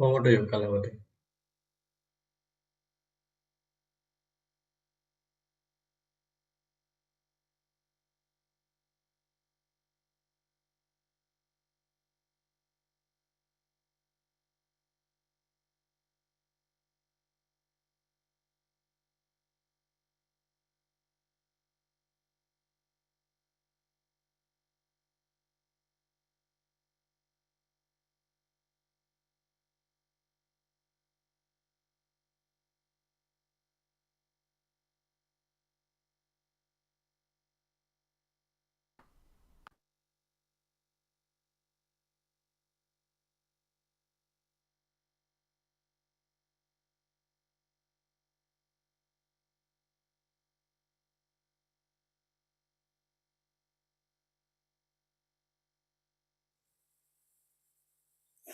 Over to you, Kalawati.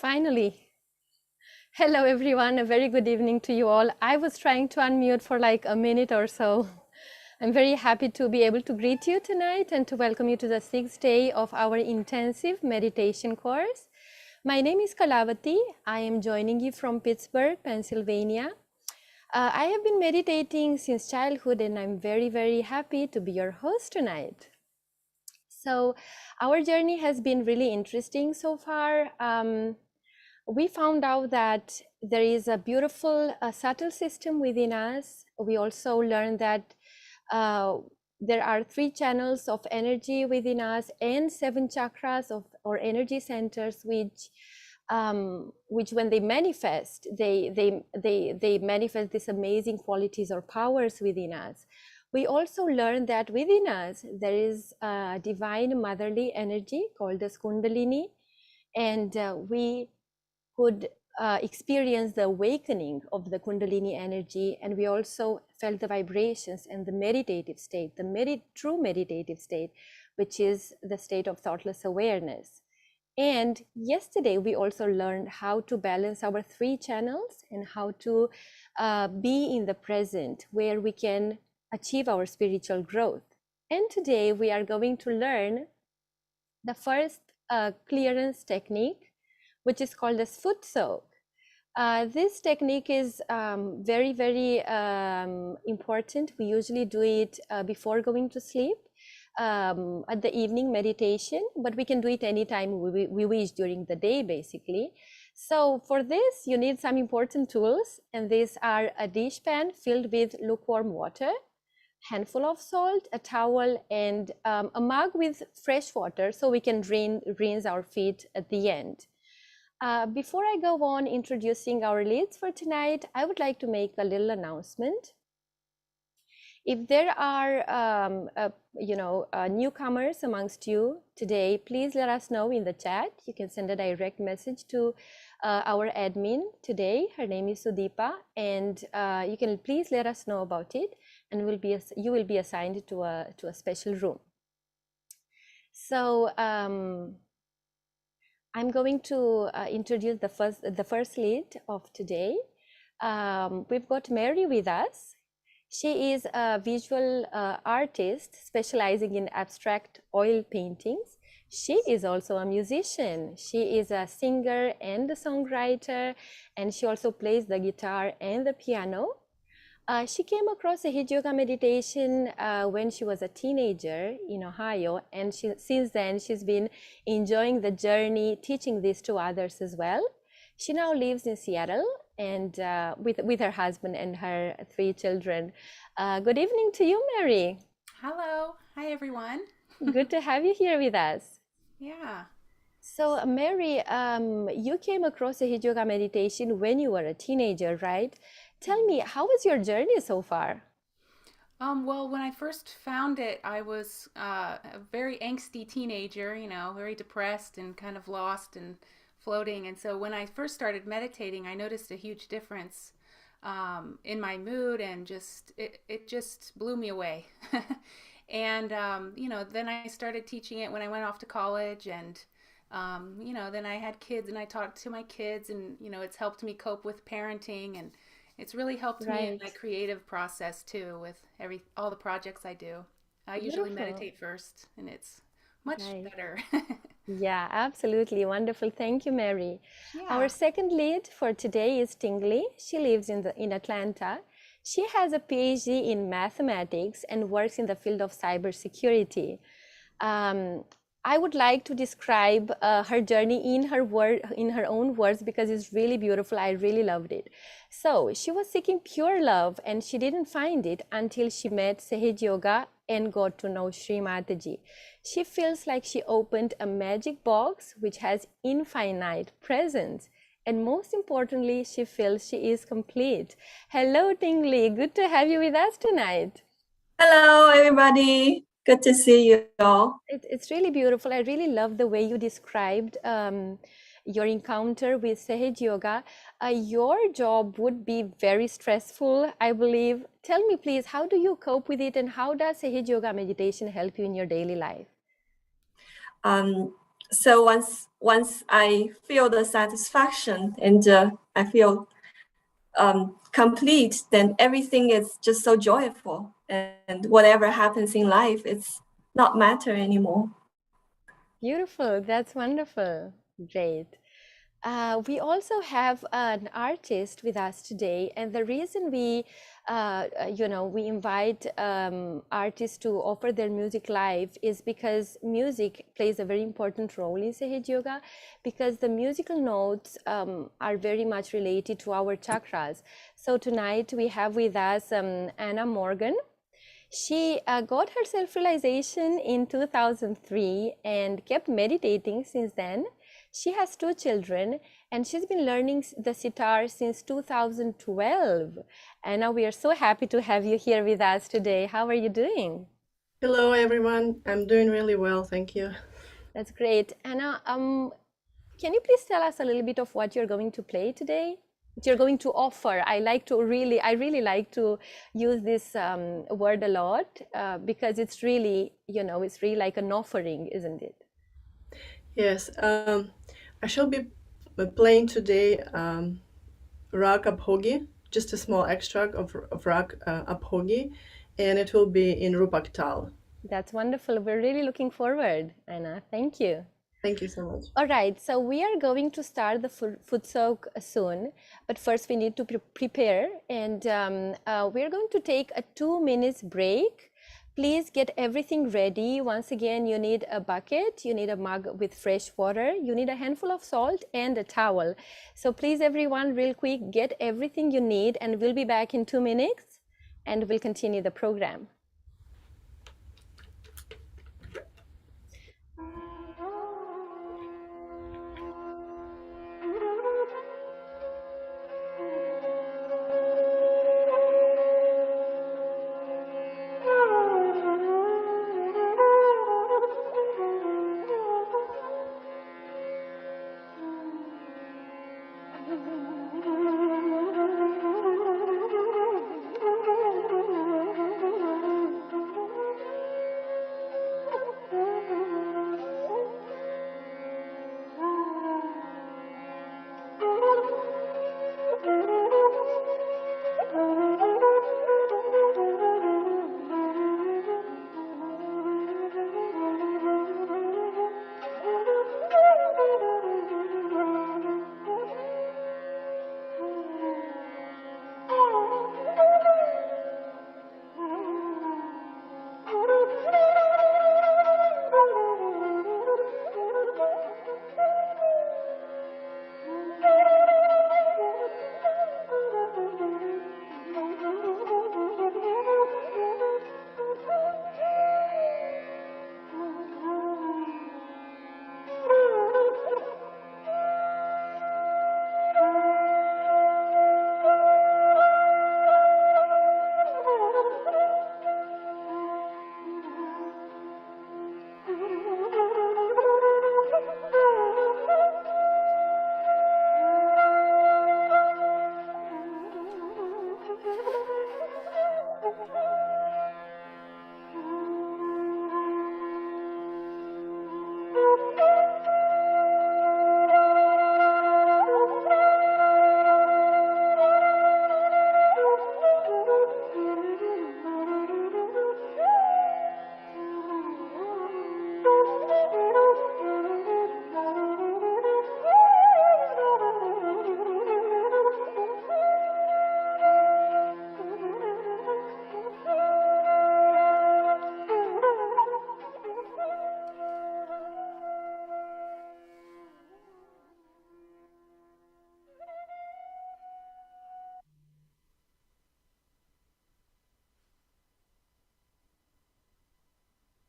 Finally. Hello, everyone. A very good evening to you all. I was trying to unmute for like a minute or so. I'm very happy to be able to greet you tonight and to welcome you to the sixth day of our intensive meditation course. My name is Kalawati. I am joining you from Pittsburgh, Pennsylvania. I have been meditating since childhood, and I'm very, very happy to be your host tonight. So, our journey has been really interesting so far. We found out that there is a beautiful, subtle system within us. We also learned that uh, there are three channels of energy within us and seven chakras of or energy centers, which when they manifest, they manifest these amazing qualities or powers within us. We also learned that within us there is a divine motherly energy called as Kundalini, and we could experience the awakening of the Kundalini energy, and we also felt the vibrations and the meditative state, the true meditative state, which is the state of thoughtless awareness. And yesterday, we also learned how to balance our three channels and how to be in the present where we can achieve our spiritual growth. And today, we are going to learn the first clearance technique, which is called as foot soak. This technique is very, very important. We usually do it before going to sleep at the evening meditation, but we can do it anytime we wish during the day, basically. So for this, you need some important tools, and these are a dish pan filled with lukewarm water, handful of salt, a towel, and a mug with fresh water so we can rinse our feet at the end. Before I go on introducing our leads for tonight, I would like to make a little announcement. If there are, newcomers amongst you today, please let us know in the chat. You can send a direct message to our admin today. Her name is Sudeepa, and you can please let us know about it, and you will be assigned to a special room. So I'm going to introduce the first lead of today. We've got Maery with us. She is a visual artist specializing in abstract oil paintings. She is also a musician. She is a singer and a songwriter, and she also plays the guitar and the piano. She came across Sahaja Yoga meditation when she was a teenager in Ohio, and since then she's been enjoying the journey, teaching this to others as well. She now lives in Seattle and with her husband and her three children. Good evening to you, Maery. Hello. Hi, everyone. Good to have you here with us. Yeah. So, Maery, you came across Sahaja Yoga meditation when you were a teenager, right? Tell me, how was your journey so far? Well, when I first found it, I was a very angsty teenager, very depressed and kind of lost and floating. And so when I first started meditating, I noticed a huge difference in my mood, and it just blew me away. And then I started teaching it when I went off to college, and then I had kids, and I talked to my kids, and it's helped me cope with parenting, and it's really helped me in Right. my creative process too with all the projects I do. I usually Beautiful. meditate first, and it's much Right. better. Yeah, absolutely. Wonderful. Thank you, Mary. Our Yeah. second lead for today is Tingli. She lives in Atlanta. She has a PhD in mathematics and works in the field of cybersecurity. Um, I would like to describe her journey in her own words because it's really beautiful. I really loved it. So she was seeking pure love and she didn't find it until she met Sahaja Yoga and got to know Shri Mataji. She feels like she opened a magic box which has infinite presence. And most importantly, she feels she is complete. Hello, Tingli. Good to have you with us tonight. Hello, everybody. Good to see you all. It's really beautiful. I really love the way you described your encounter with Sahaja Yoga. Your job would be very stressful, I believe. Tell me, please, how do you cope with it and how does Sahaja Yoga meditation help you in your daily life? So once I feel the satisfaction and I feel complete, then everything is just so joyful. And whatever happens in life, it's not matter anymore. Beautiful. That's wonderful. Great. We also have an artist with us today, and the reason we invite artists to offer their music live is because music plays a very important role in Sahaja Yoga, because the musical notes are very much related to our chakras. So tonight we have with us Anna Morgan. She got her self-realization in 2003 and kept meditating since then. She has two children and she's been learning the sitar since 2012. Anna, we are so happy to have you here with us today. How are you doing? Hello, everyone. I'm doing really well, thank you. That's great. Anna, can you please tell us a little bit of what you're going to play today? What you're going to offer? I really like to use this word a lot because it's really, it's really like an offering, isn't it? Yes, I shall be playing today Raag Abhogi, just a small extract of Raag Abhogi, and it will be in Rupak Taal. That's wonderful. We're really looking forward, Anna. Thank you. Thank you so much. All right, so we are going to start the foot soak soon, but first we need to prepare, and we're going to take a 2 minutes break. Please get everything ready. Once again, you need a bucket, you need a mug with fresh water, you need a handful of salt and a towel. So please, everyone, real quick, get everything you need, and we'll be back in 2 minutes, and we'll continue the program.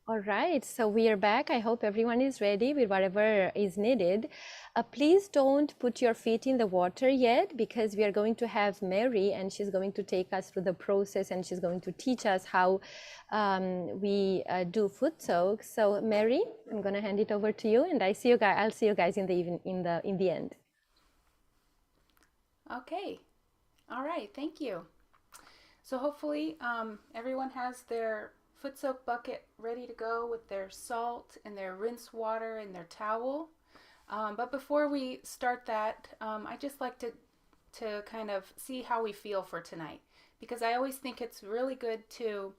All right, so we are back. I hope everyone is ready with whatever is needed. Please don't put your feet in the water yet, because we are going to have Maery, and she's going to take us through the process, and she's going to teach us how we do foot soak. So Maery, I'm going to hand it over to you, and I'll see you guys in the end. Okay. All right. Thank you. So hopefully everyone has their foot soak bucket ready to go with their salt and their rinse water and their towel. But before we start that, I just like to kind of see how we feel for tonight, because I always think it's really good to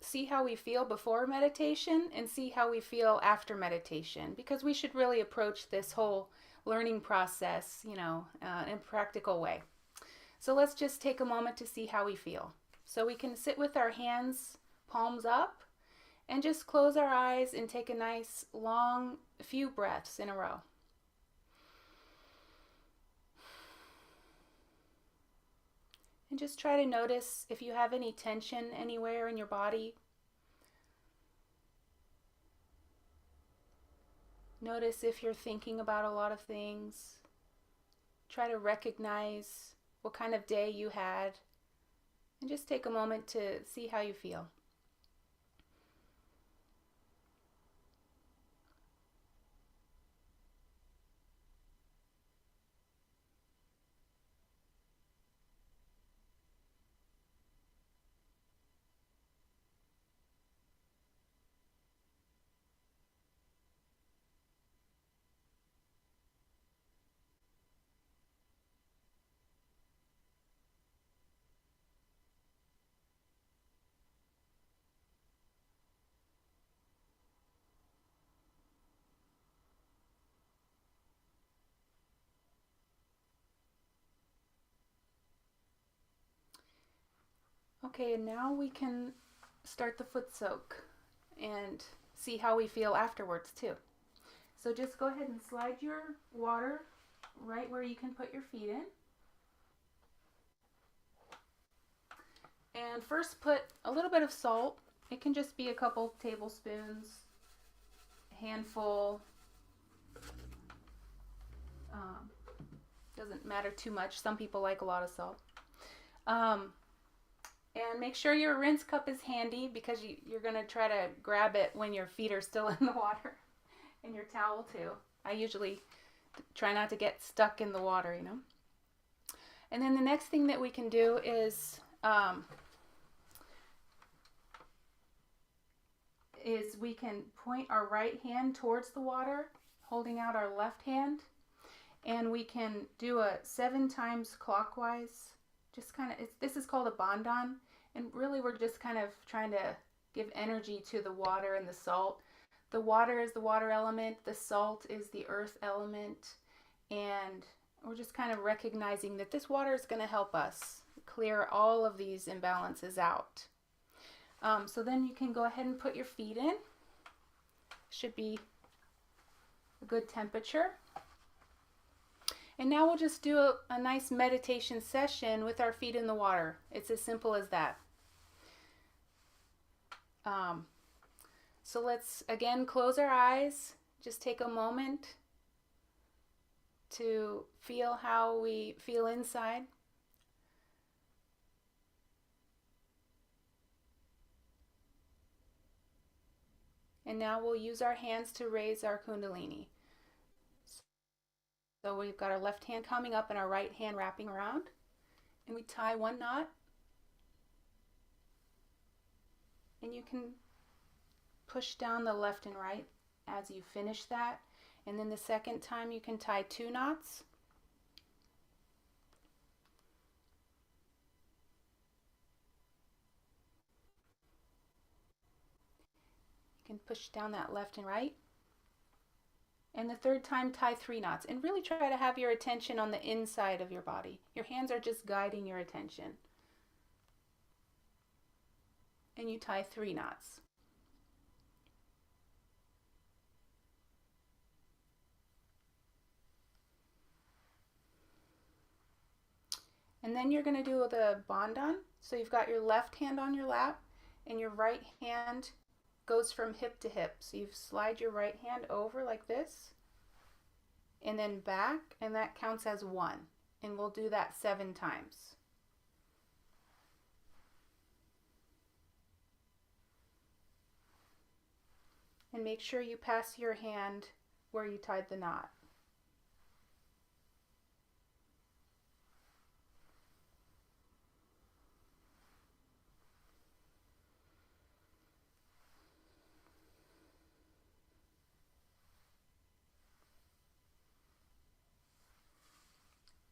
see how we feel before meditation and see how we feel after meditation, because we should really approach this whole learning process, in a practical way. So let's just take a moment to see how we feel. So we can sit with our hands palms up and just close our eyes and take a nice long few breaths in a row. And just try to notice if you have any tension anywhere in your body. Notice if you're thinking about a lot of things. Try to recognize what kind of day you had, and just take a moment to see how you feel. Okay, and now we can start the foot soak and see how we feel afterwards too. So just go ahead and slide your water right where you can put your feet in. And first put a little bit of salt. It can just be a couple tablespoons, a handful. Doesn't matter too much. Some people like a lot of salt. And make sure your rinse cup is handy, because you're going to try to grab it when your feet are still in the water, and your towel too. I usually try not to get stuck in the water, And then the next thing that we can do is we can point our right hand towards the water, holding out our left hand, and we can do a 7 times clockwise. Just kind of, this is called a bandhan, and really we're just kind of trying to give energy to the water and the salt. The water is the water element, the salt is the earth element, and we're just kind of recognizing that this water is going to help us clear all of these imbalances out. So then you can go ahead and put your feet in. Should be a good temperature. And now we'll just do a nice meditation session with our feet in the water. It's as simple as that. So let's again close our eyes. Just take a moment to feel how we feel inside. And now we'll use our hands to raise our Kundalini. So we've got our left hand coming up and our right hand wrapping around. And we tie 1 knot. And you can push down the left and right as you finish that. And then the second time you can tie 2 knots. You can push down that left and right. And the third time, tie 3 knots. And really try to have your attention on the inside of your body. Your hands are just guiding your attention. And you tie 3 knots. And then you're going to do the bandhan. So you've got your left hand on your lap and your right hand goes from hip to hip. So you slide your right hand over like this, and then back, and that counts as 1. And we'll do that 7 times. And make sure you pass your hand where you tied the knot.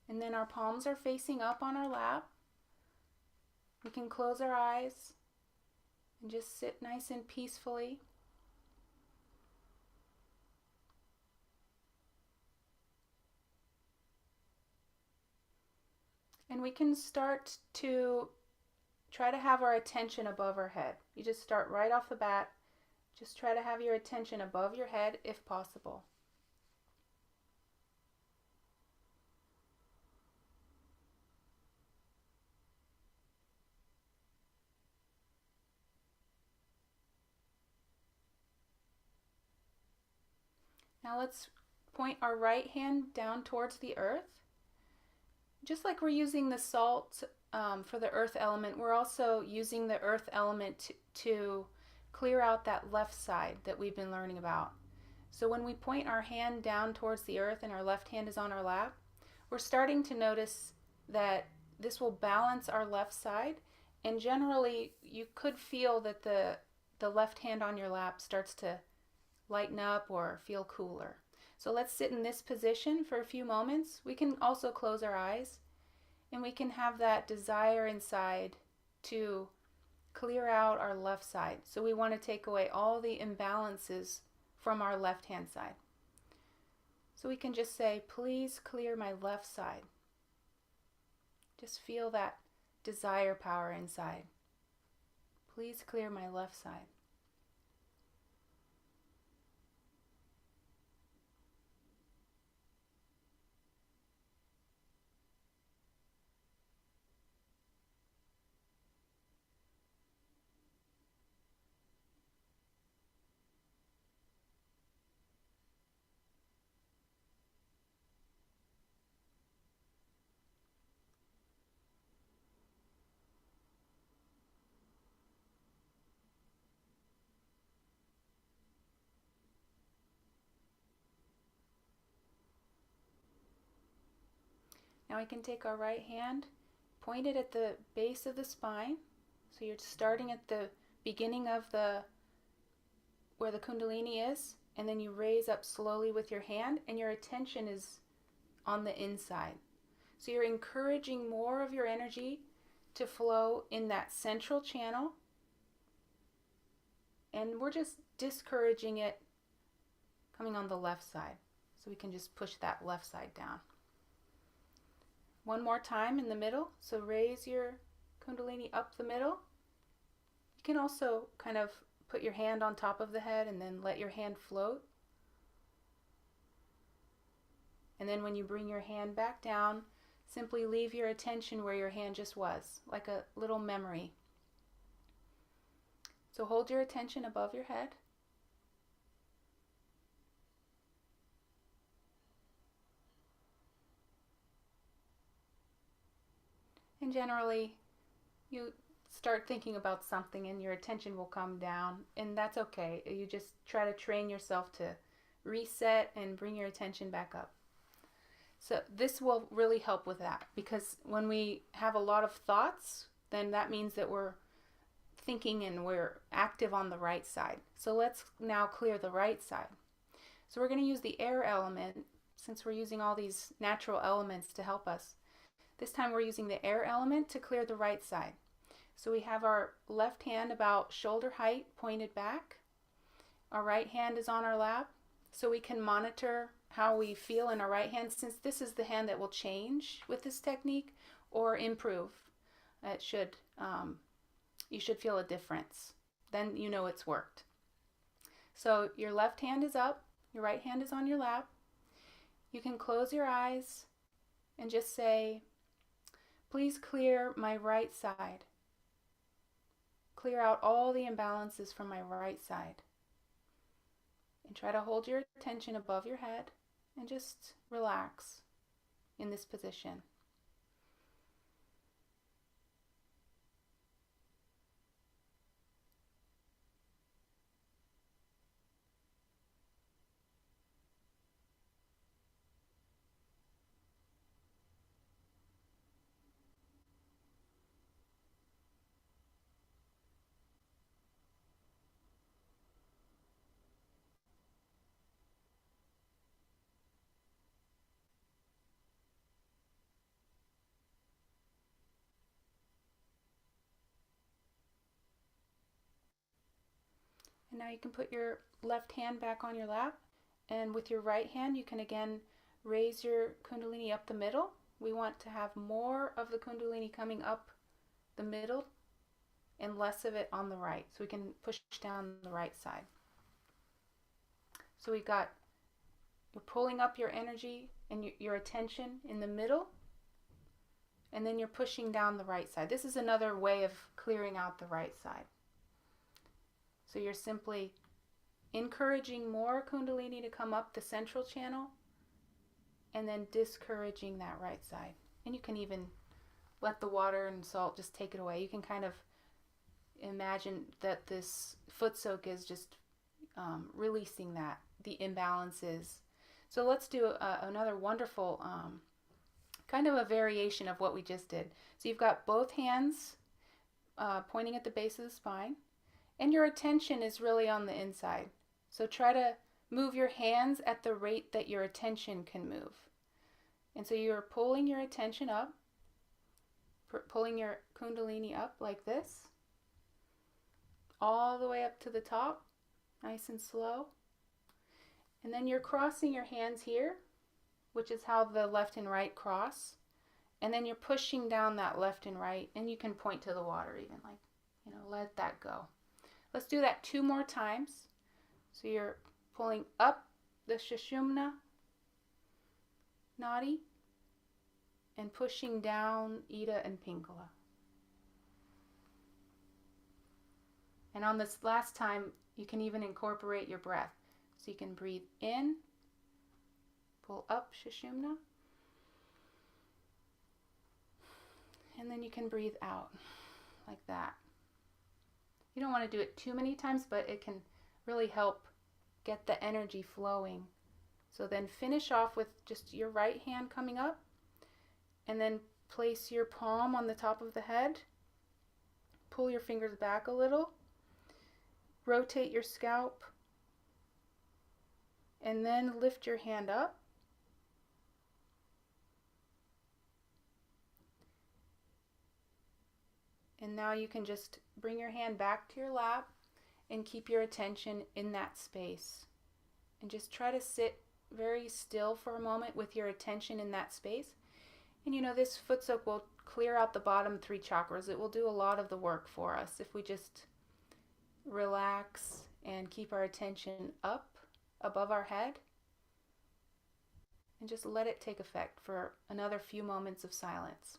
And then our palms are facing up on our lap. We can close our eyes and just sit nice and peacefully. And we can start to try to have our attention above our head. You just start right off the bat. Just try to have your attention above your head if possible. Now let's point our right hand down towards the earth. Just like we're using the salt for the earth element, we're also using the earth element to clear out that left side that we've been learning about. So when we point our hand down towards the earth and our left hand is on our lap, we're starting to notice that this will balance our left side, and generally you could feel that the left hand on your lap starts to lighten up or feel cooler. So let's sit in this position for a few moments. We can also close our eyes, and we can have that desire inside to clear out our left side. So we want to take away all the imbalances from our left hand side. So we can just say, please clear my left side. Just feel that desire power inside. Please clear my left side. Now we can take our right hand, point it at the base of the spine. So you're starting at the beginning of where the Kundalini is, and then you raise up slowly with your hand, and your attention is on the inside. So you're encouraging more of your energy to flow in that central channel, and we're just discouraging it coming on the left side. So we can just push that left side down. One more time in the middle. So raise your Kundalini up the middle. You can also kind of put your hand on top of the head and then let your hand float. And then when you bring your hand back down, simply leave your attention where your hand just was, like a little memory. So hold your attention above your head. And generally, you start thinking about something and your attention will come down, and that's okay. You just try to train yourself to reset and bring your attention back up. So this will really help with that, because when we have a lot of thoughts, then that means that we're thinking and we're active on the right side. So let's now clear the right side. So we're going to use the air element, since we're using all these natural elements to help us. This time we're using the air element to clear the right side. So we have our left hand about shoulder height pointed back. Our right hand is on our lap, so we can monitor how we feel in our right hand, since this is the hand that will change with this technique or improve. You should feel a difference. Then you know it's worked. So your left hand is up, your right hand is on your lap. You can close your eyes and just say, please clear my right side. clear out all the imbalances from my right side. And try to hold your attention above your head and just relax in this position. And now you can put your left hand back on your lap, and with your right hand you can again raise your Kundalini up the middle. We want to have more of the Kundalini coming up the middle and less of it on the right, so we can push down the right side. So you're pulling up your energy and your attention in the middle, and then you're pushing down the right side. This is another way of clearing out the right side. So you're simply encouraging more Kundalini to come up the central channel and then discouraging that right side. And you can even let the water and salt just take it away. You can kind of imagine that this foot soak is just releasing the imbalances. So let's do another wonderful kind of a variation of what we just did. So you've got both hands pointing at the base of the spine, and your attention is really on the inside. So try to move your hands at the rate that your attention can move. And so you're pulling your attention up, pulling your Kundalini up like this, all the way up to the top, nice and slow. And then you're crossing your hands here, which is how the left and right cross. And then you're pushing down that left and right, and you can point to the water even, like, let that go. Let's do that 2 more times. So you're pulling up the Sushumna Nadi and pushing down Ida and Pingala. And on this last time, you can even incorporate your breath. So you can breathe in, pull up Sushumna, and then you can breathe out like that. You don't want to do it too many times, but it can really help get the energy flowing. So then finish off with just your right hand coming up, and then place your palm on the top of the head. Pull your fingers back a little. Rotate your scalp, and then lift your hand up. And now you can just bring your hand back to your lap and keep your attention in that space. And just try to sit very still for a moment with your attention in that space. And this foot soak will clear out the bottom 3 chakras. It will do a lot of the work for us if we just relax and keep our attention up above our head and just let it take effect for another few moments of silence.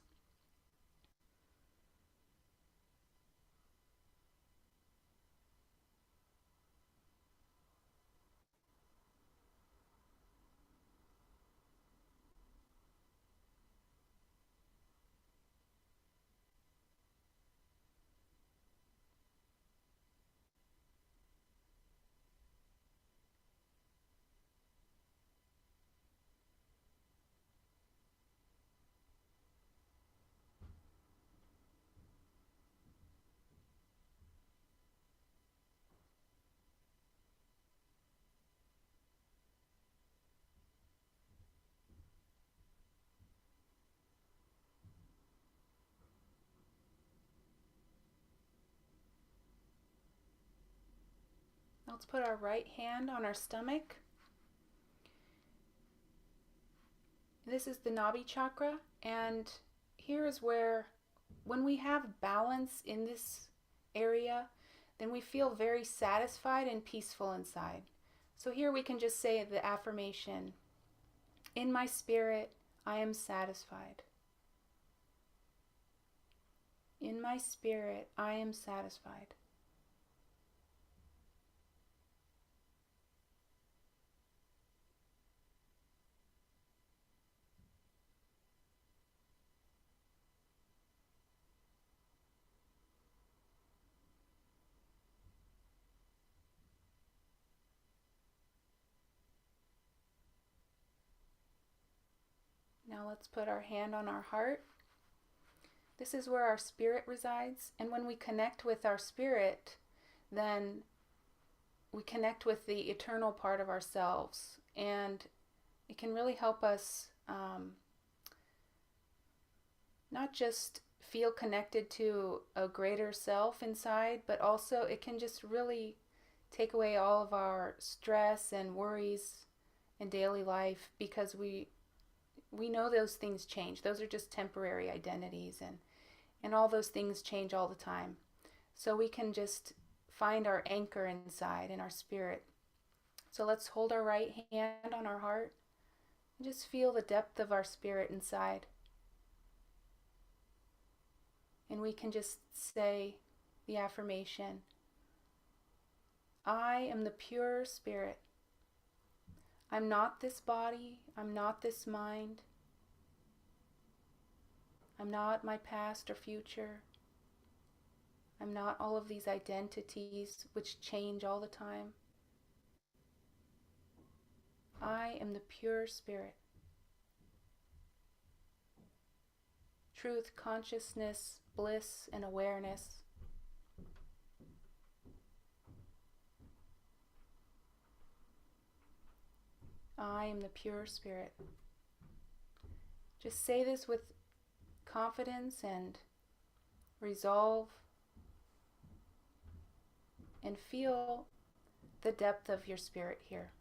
Let's put our right hand on our stomach. This is the Nabi chakra, and here is where, when we have balance in this area, then we feel very satisfied and peaceful inside. So here we can just say the affirmation, in my spirit, I am satisfied. In In my spirit, I am satisfied. Now let's put our hand on our heart. This is where our spirit resides. And when we connect with our spirit, then we connect with the eternal part of ourselves. And it can really help us not just feel connected to a greater self inside, but also it can just really take away all of our stress and worries in daily life, because we know those things change. Those are just temporary identities, and all those things change all the time. So we can just find our anchor inside in our spirit. So let's hold our right hand on our heart and just feel the depth of our spirit inside. And we can just say the affirmation, I am the pure spirit. I'm not this body. I'm not this mind. I'm not my past or future. I'm not all of these identities which change all the time. I am the pure spirit. Truth, consciousness, bliss, and awareness. I am the pure spirit. Just say this with confidence and resolve, and feel the depth of your spirit here.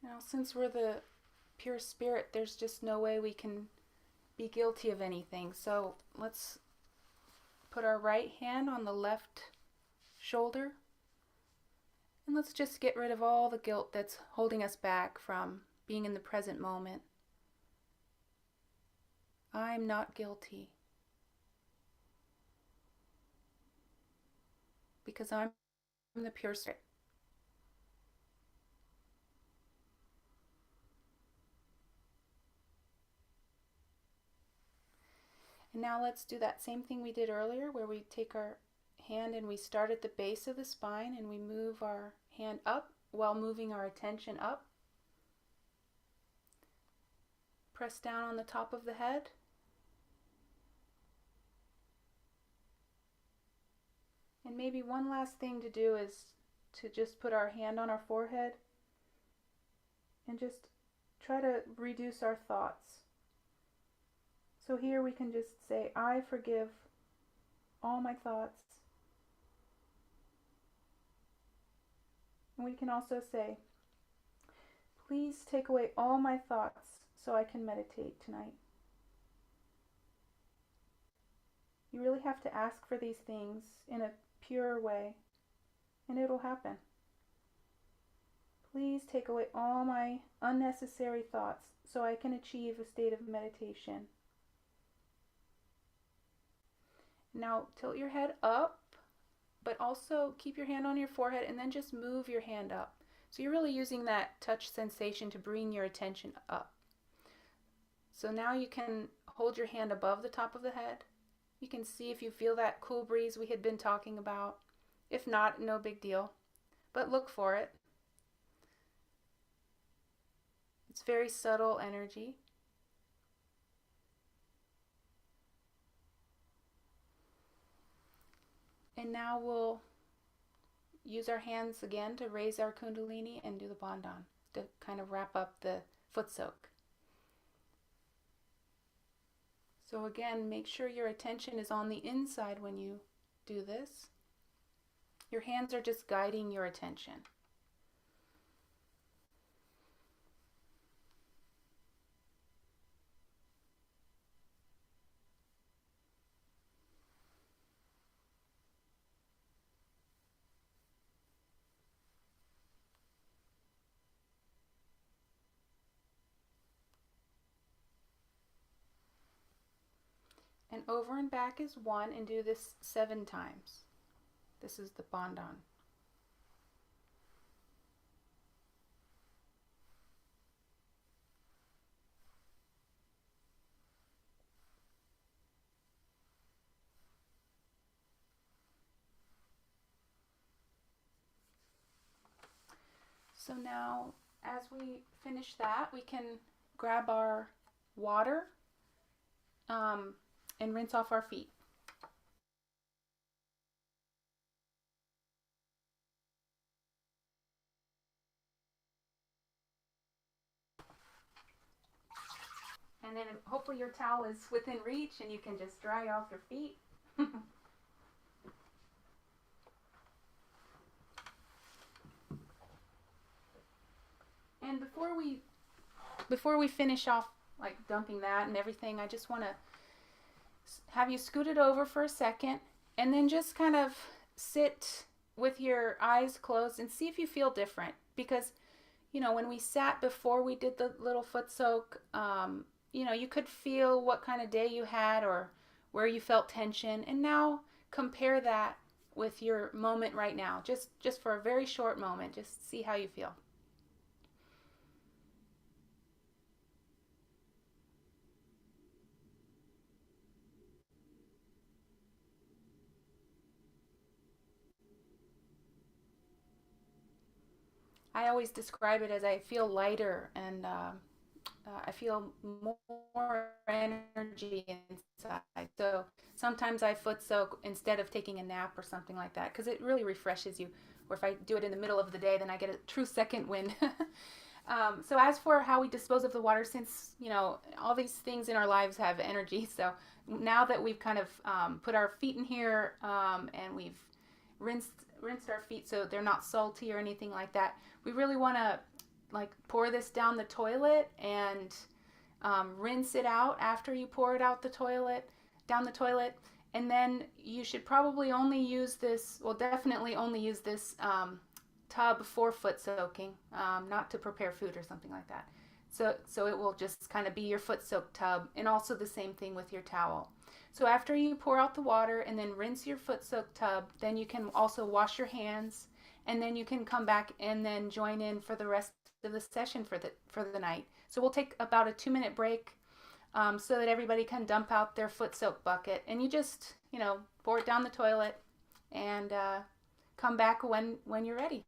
Now, since we're the pure spirit, there's just no way we can be guilty of anything. So let's put our right hand on the left shoulder, and let's just get rid of all the guilt that's holding us back from being in the present moment. I'm not guilty because I'm the pure spirit. And now let's do that same thing we did earlier, where we take our hand and we start at the base of the spine and we move our hand up while moving our attention up. Press down on the top of the head. And maybe one last thing to do is to just put our hand on our forehead and just try to reduce our thoughts. So here we can just say, I forgive all my thoughts. And we can also say, please take away all my thoughts so I can meditate tonight. You really have to ask for these things in a pure way, and it'll happen. Please take away all my unnecessary thoughts so I can achieve a state of meditation. Now tilt your head up, but also keep your hand on your forehead and then just move your hand up. So you're really using that touch sensation to bring your attention up. So now you can hold your hand above the top of the head. You can see if you feel that cool breeze we had been talking about. If not, no big deal, but look for it. It's very subtle energy. And now we'll use our hands again to raise our kundalini and do the bandhan to kind of wrap up the foot soak. So again, make sure your attention is on the inside when you do this. Your hands are just guiding your attention. And over and back is 1, and do this 7 times. This is the bandhan. So now, as we finish that, we can grab our water and rinse off our feet. And then hopefully your towel is within reach and you can just dry off your feet. And before we finish off, like dumping that and everything, I just want to have you scoot it over for a second and then just kind of sit with your eyes closed and see if you feel different. Because, you know, when we sat before we did the little foot soak, you know, you could feel what kind of day you had or where you felt tension. And now compare that with your moment right now, just for a very short moment. Just see how you feel. I always describe it as I feel lighter and I feel more energy inside. So sometimes I foot soak instead of taking a nap or something like that because it really refreshes you. Or if I do it in the middle of the day, then I get a true second wind. So as for how we dispose of the water, since, you know, all these things in our lives have energy. So now that we've kind of put our feet in here and we've rinsed our feet so they're not salty or anything like that, we really want to like pour this down the toilet and rinse it out after you pour it out down the toilet. And then you should probably only use this, well, definitely only use this tub for foot soaking, not to prepare food or something like that. So it will just kind of be your foot soak tub, and also the same thing with your towel. So after you pour out the water and then rinse your foot soak tub, then you can also wash your hands, and then you can come back and then join in for the rest of the session for the night. So we'll take about a 2-minute break so that everybody can dump out their foot soak bucket, and you just, you know, pour it down the toilet and come back when you're ready.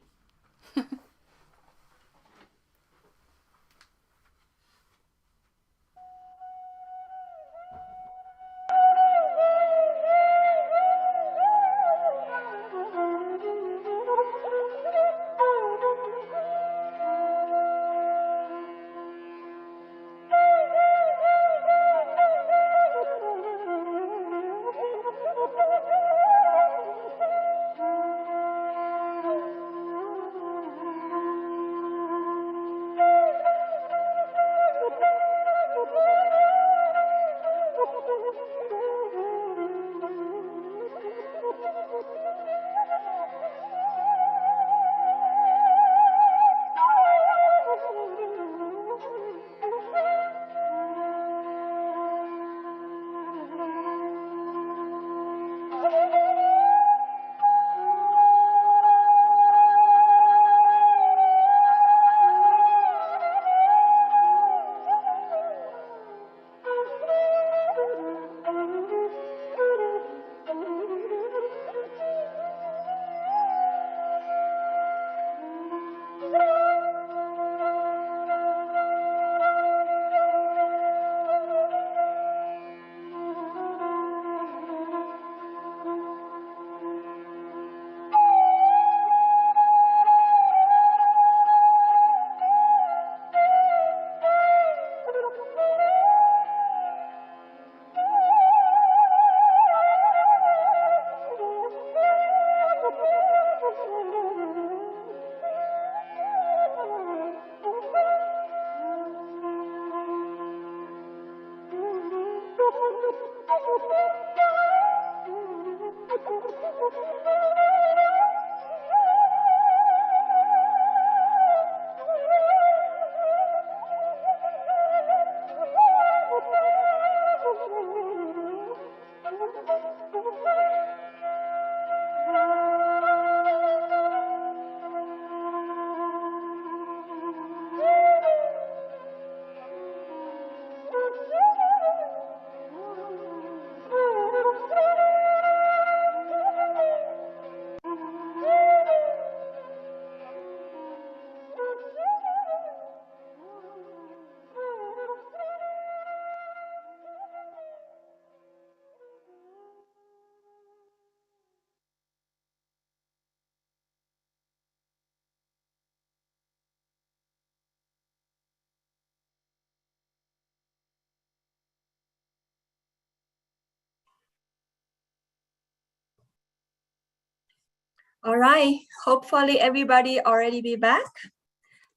All right, hopefully everybody already be back.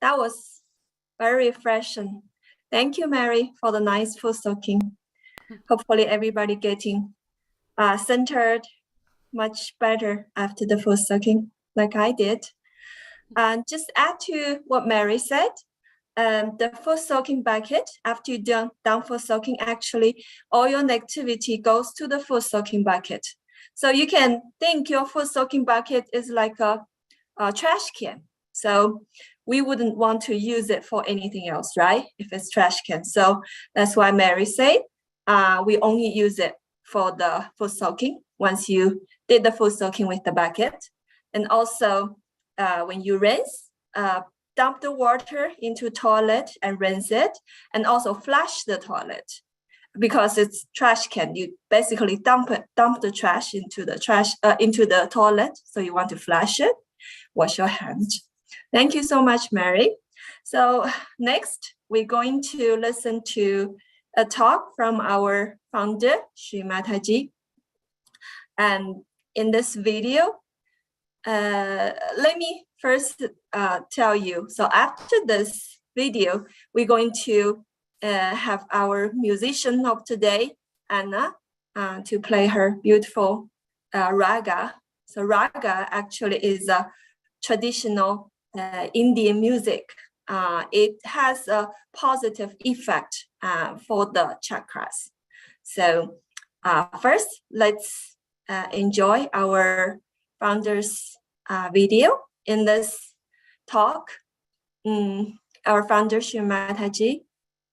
That was very refreshing. Thank you, Maery, for the nice foot soaking. Hopefully everybody getting centered much better after the foot soaking, like I did. And just add to what Maery said, the foot soaking bucket, after you done foot soaking, actually all your negativity goes to the foot soaking bucket. So you can think your foot soaking bucket is like a trash can. So we wouldn't want to use it for anything else, right? If it's trash can. So that's why Maery said we only use it for the foot soaking once you did the foot soaking with the bucket. And also when you rinse, dump the water into toilet and rinse it, and also flush the toilet. Because it's trash can, you basically dump the trash into the toilet. So you want to flush it, wash your hands. Thank you so much, Maery. So next, we're going to listen to a talk from our founder, Shri Mataji. And in this video, let me first tell you. So after this video, we're going to have our musician of today, Anna, to play her beautiful raga. So raga actually is a traditional Indian music. It has a positive effect for the chakras. So first, let's enjoy our founder's video. In this talk, our founder, Shri Mataji,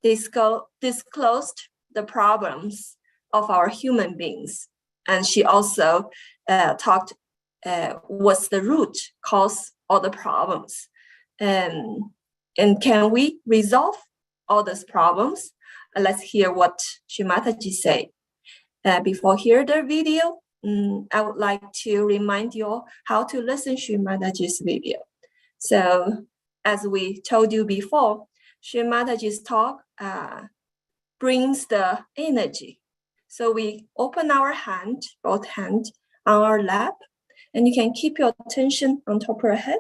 disclosed the problems of our human beings. And she also talked what's the root cause all the problems. And can we resolve all these problems? Let's hear what Shri Mataji said. Before hear the video, I would like to remind you all how to listen to Shri Mataji's video. So as we told you before, Shri Mataji's talk brings the energy. So we open our hand, both hands on our lap, and you can keep your attention on top of your head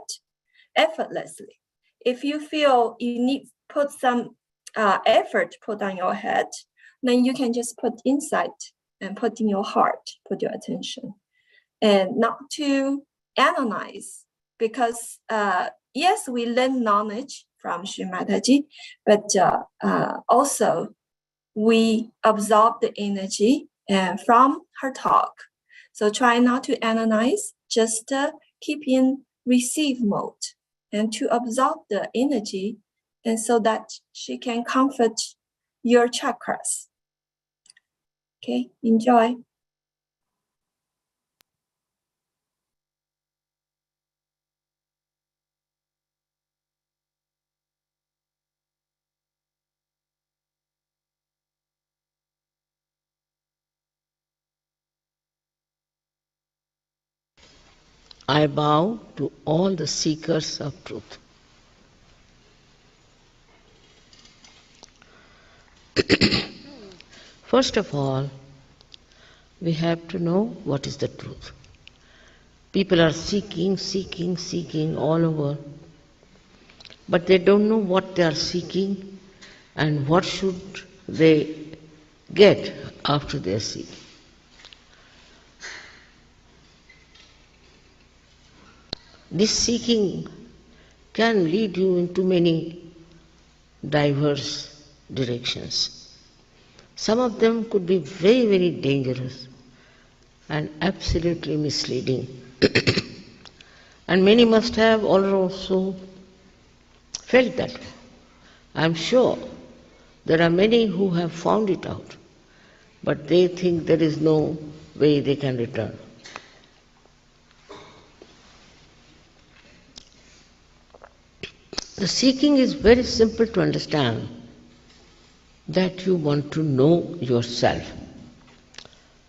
effortlessly. If you feel you need to put some effort put on your head, then you can just put inside and put in your heart, put your attention. And not to analyze, because yes, we learn knowledge from Shri Mataji, but also we absorb the energy from her talk. So try not to analyze, just keep in receive mode and to absorb the energy, and so that she can comfort your chakras. Okay, enjoy. I bow to all the seekers of truth. First of all, we have to know what is the truth. People are seeking all over, but they don't know what they are seeking and what should they get after they are seeking. This seeking can lead you into many diverse directions. Some of them could be very, very dangerous and absolutely misleading. And many must have also felt that way. I'm sure there are many who have found it out, but they think there is no way they can return. The seeking is very simple to understand, that you want to know yourself.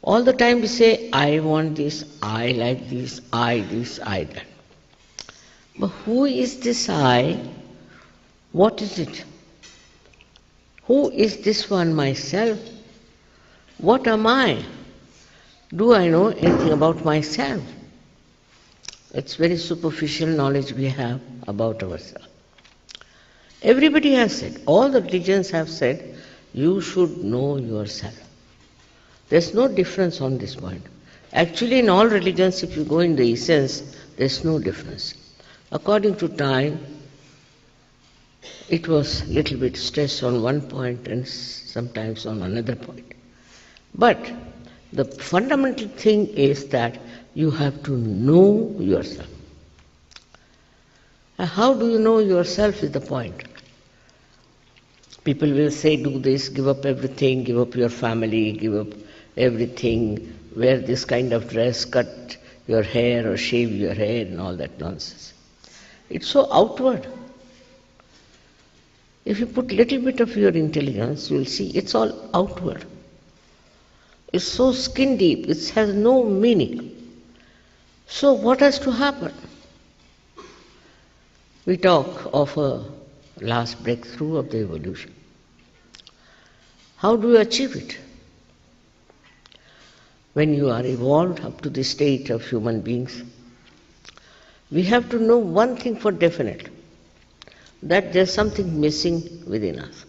All the time we say, I want this, I like this, I that. But who is this I? What is it? Who is this one myself? What am I? Do I know anything about myself? It's very superficial knowledge we have about ourselves. Everybody has said, all the religions have said, you should know yourself. There's no difference on this point. Actually, in all religions, if you go in the essence, there's no difference. According to time, it was a little bit stressed on one point and sometimes on another point. But the fundamental thing is that you have to know yourself. And how do you know yourself is the point. People will say, do this, give up everything, give up your family, give up everything, wear this kind of dress, cut your hair or shave your hair and all that nonsense. It's so outward. If you put little bit of your intelligence, you will see it's all outward. It's so skin deep, it has no meaning. So what has to happen? We talk of a last breakthrough of the evolution. How do you achieve it? When you are evolved up to the state of human beings, we have to know one thing for definite, that there's something missing within us.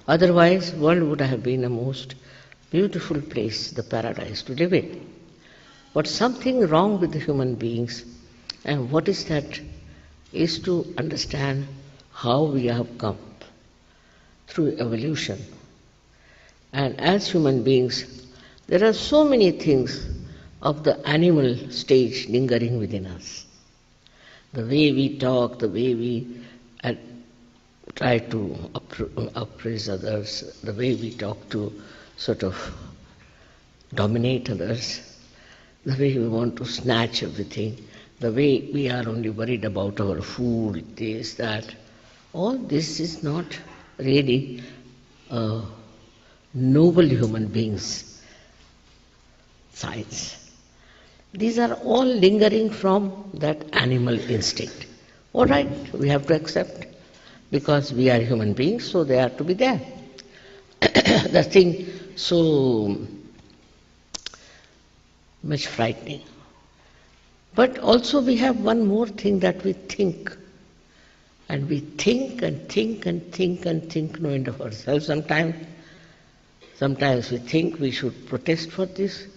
Otherwise, world would have been a most beautiful place, the paradise to live in. But something wrong with the human beings, and what is that? Is to understand how we have come through evolution. And as human beings, there are so many things of the animal stage lingering within us. The way we talk, the way we try to appraise others, the way we talk to sort of dominate others, the way we want to snatch everything, the way we are only worried about our food, this, that. All this is not really noble human beings' signs. These are all lingering from that animal instinct. All right, we have to accept, because we are human beings, so they are to be there. The thing so much frightening. But also we have one more thing, that we think. And we think and think and think and think no end of ourselves sometimes. Sometimes we think we should protest for this.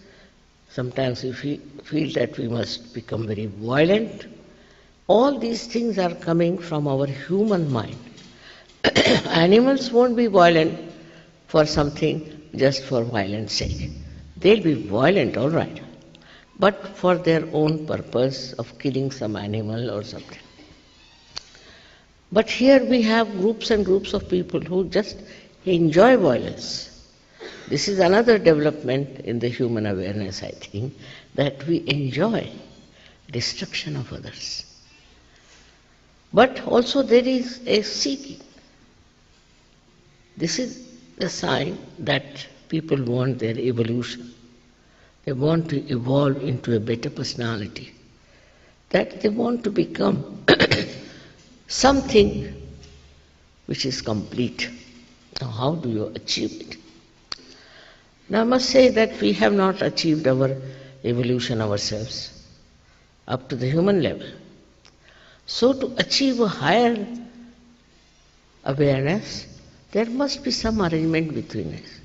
Sometimes we feel that we must become very violent. All these things are coming from our human mind. Animals won't be violent for something just for violence sake. They'll be violent, all right, but for their own purpose of killing some animal or something. But here we have groups and groups of people who just enjoy violence. This is another development in the human awareness, I think, that we enjoy destruction of others. But also there is a seeking. This is a sign that people want their evolution. They want to evolve into a better personality. That they want to become something which is complete. Now, how do you achieve it? Now, I must say that we have not achieved our evolution ourselves up to the human level. So, to achieve a higher awareness, there must be some arrangement between us.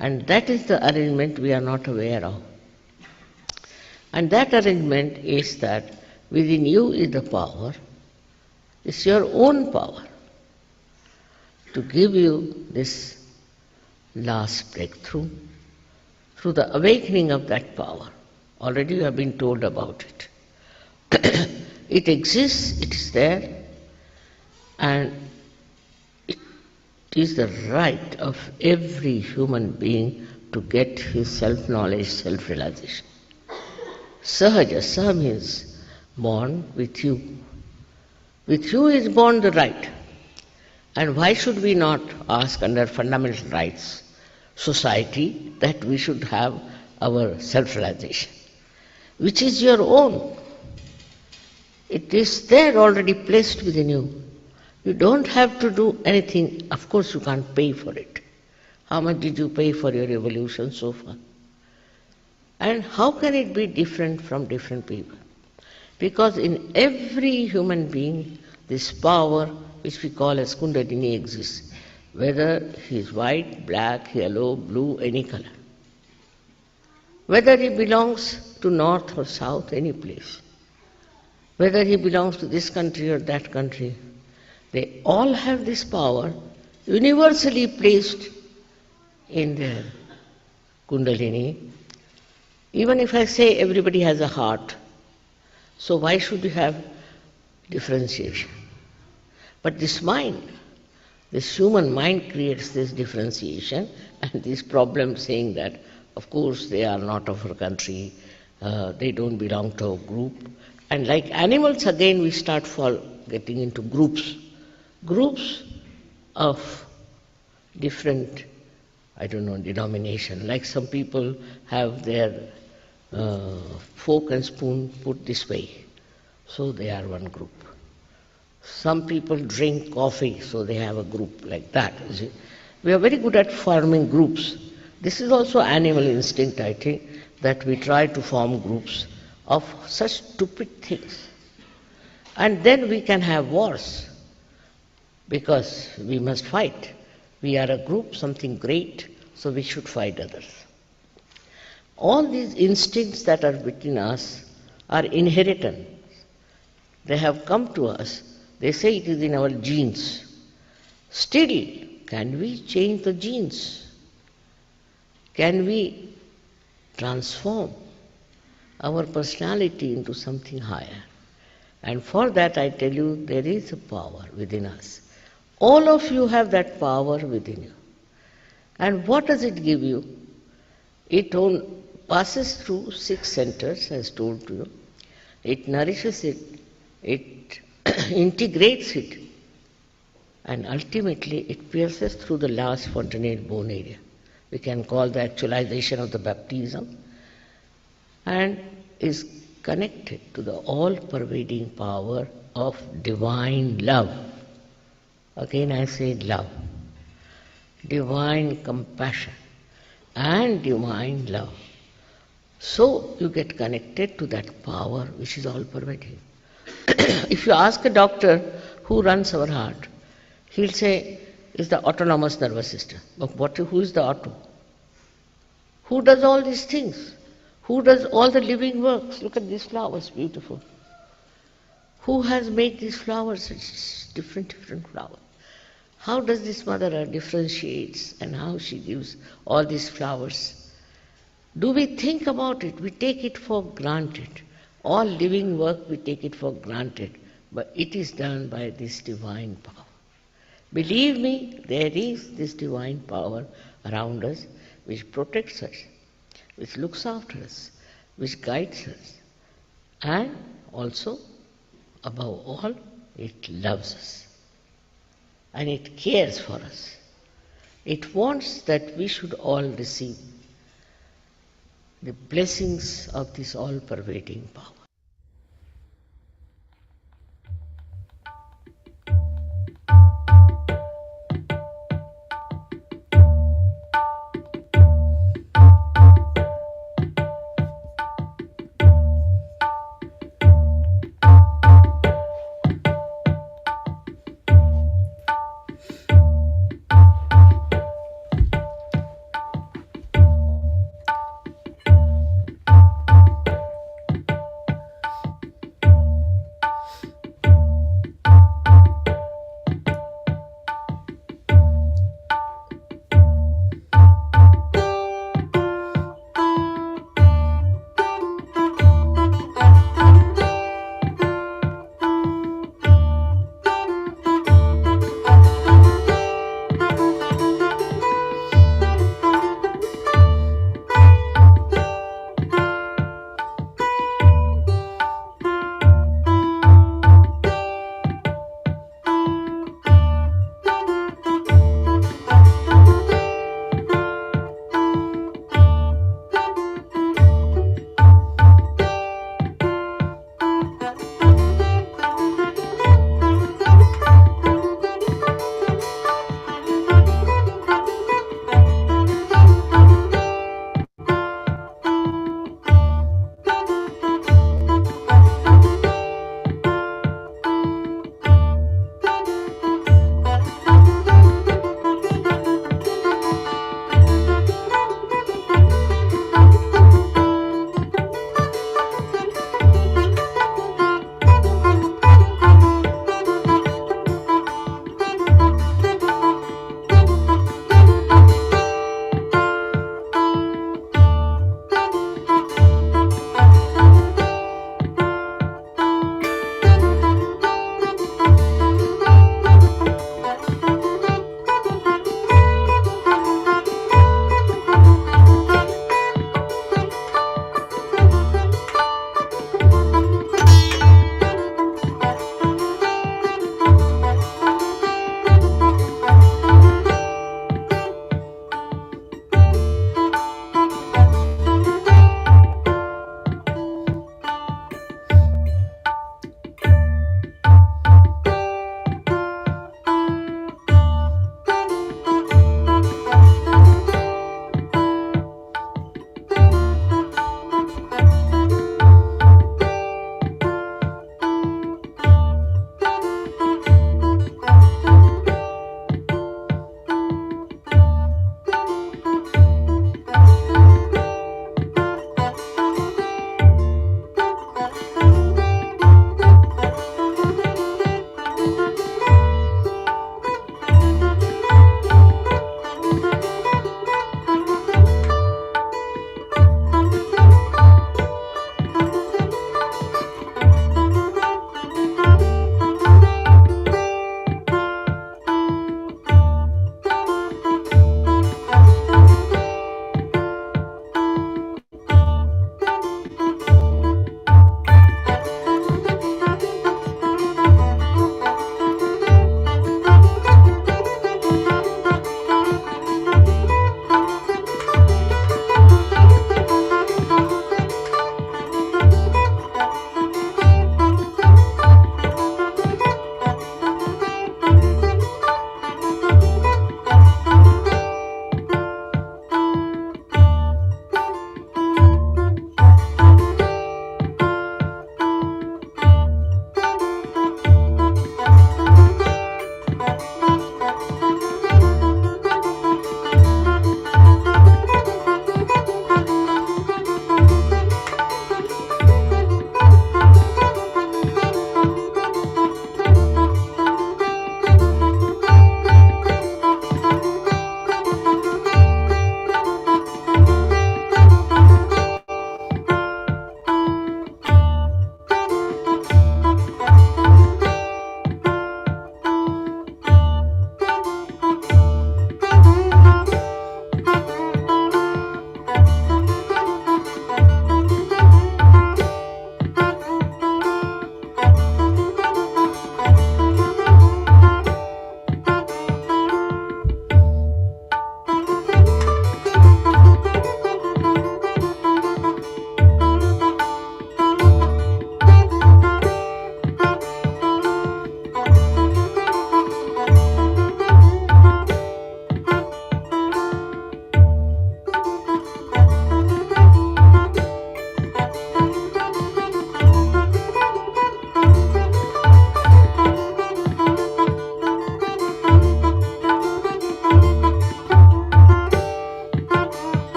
And that is the arrangement we are not aware of. And that arrangement is that within you is the power, it's your own power to give you this last breakthrough through the awakening of that power. Already you have been told about it. It exists, it is there, and it is the right of every human being to get his self-knowledge, self-realization. Sahaja, Sah means born with you. With you is born the right. And why should we not ask under fundamental rights society that we should have our self-realization, which is your own. It is there already placed within you. You don't have to do anything. Of course you can't pay for it. How much did you pay for your evolution so far? And how can it be different from different people? Because in every human being, this power, which we call as Kundalini, exists, whether he is white, black, yellow, blue, any color. Whether he belongs to north or south, any place. Whether he belongs to this country or that country, they all have this power universally placed in their Kundalini. Even if I say everybody has a heart, so why should you have differentiation? But this mind, this human mind creates this differentiation and this problem saying that, of course, they are not of our country, they don't belong to a group. And like animals, again, we start getting into groups. Groups of different, denomination. Like some people have their fork and spoon put this way, so they are one group. Some people drink coffee, so they have a group like that. You see? We are very good at forming groups. This is also animal instinct, I think, that we try to form groups of such stupid things. And then we can have wars, because we must fight. We are a group, something great, so we should fight others. All these instincts that are within us are inheritance. They have come to us. They say it is in our genes. Still, can we change the genes? Can we transform our personality into something higher? And for that, I tell you, there is a power within us. All of you have that power within you. And what does it give you? It passes through 6 centers, as told to you. It nourishes it, it integrates it, and ultimately it pierces through the last fontanelle bone area. We can call the actualization of the baptism, and is connected to the all-pervading power of divine love. Again I say love, divine compassion and divine love. So you get connected to that power which is all-pervading. If you ask a doctor who runs our heart, he'll say it's the autonomous nervous system. But who is the auto? Who does all these things? Who does all the living works? Look at these flowers, beautiful. Who has made these flowers? It's different flowers. How does this mother earth differentiates and how she gives all these flowers? Do we think about it? We take it for granted. All living work, we take it for granted. But it is done by this divine power. Believe me, there is this divine power around us which protects us, which looks after us, which guides us. And also, above all, it loves us. And it cares for us. It wants that we should all receive the blessings of this all-pervading power.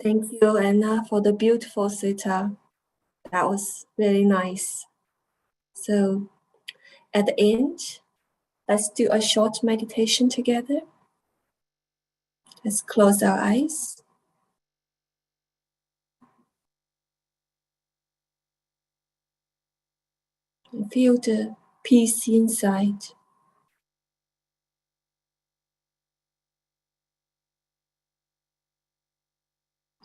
Thank you, Anna, for the beautiful sitar. That was really nice. So at the end, let's do a short meditation together. Let's close our eyes. And feel the peace inside.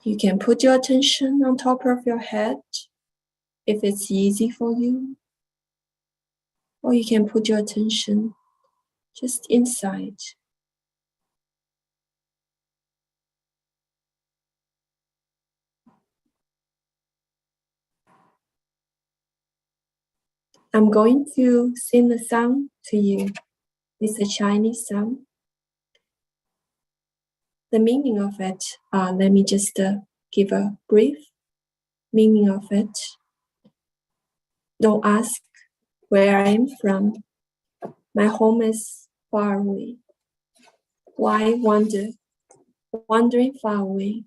You can put your attention on top of your head if it's easy for you. Or you can put your attention just inside. I'm going to sing a song to you. It's a Chinese song. The meaning of it, let me just give a brief meaning of it. Don't ask where I am from. My home is far away. Why wander? Wandering far away.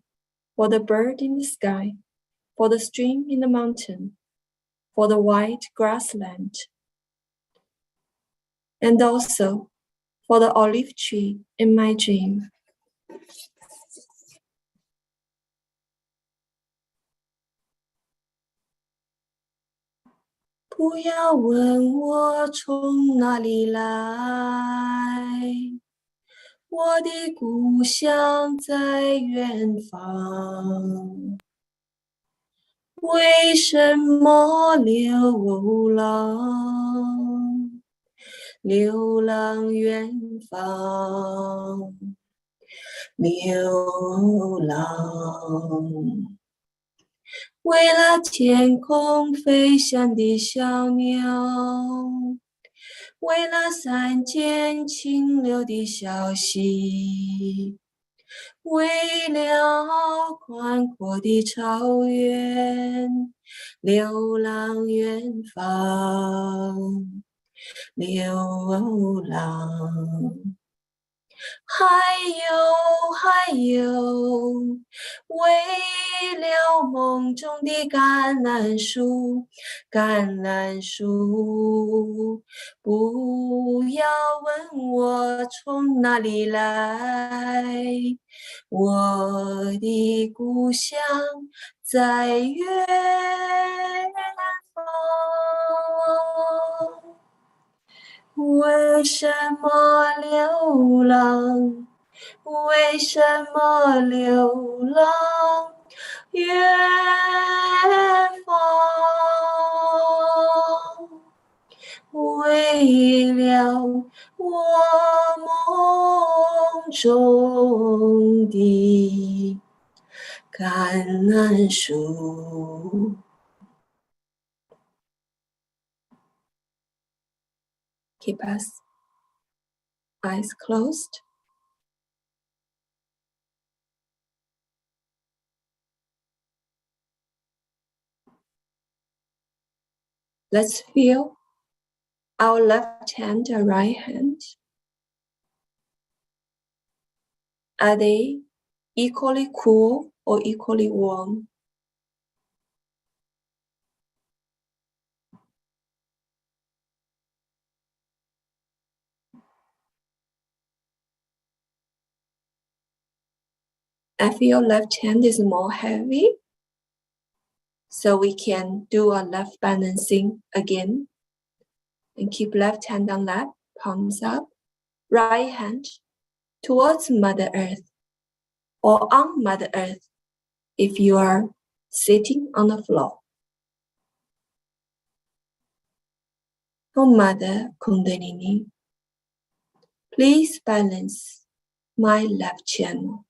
For the bird in the sky, for the stream in the mountain, for the white grassland, and also for the olive tree in my dream. 不要问我从哪里来，我的故乡在远方。为什么流浪？流浪远方，流浪。为了天空飞翔的小鸟，为了山间清流的小溪，为了宽阔的草原，流浪远方，流浪。还有，为了梦中的橄榄树，橄榄树，不要问我从哪里来，我的故乡在远方。为什么流浪？为什么流浪远方？为了我梦中的橄榄树。Keep us eyes closed. Let's feel our left hand and right hand. Are they equally cool or equally warm? I feel left hand is more heavy. So we can do a left balancing again. And keep left hand on lap, palms up. Right hand towards Mother Earth or on Mother Earth if you are sitting on the floor. Oh Mother Kundalini, please balance my left channel.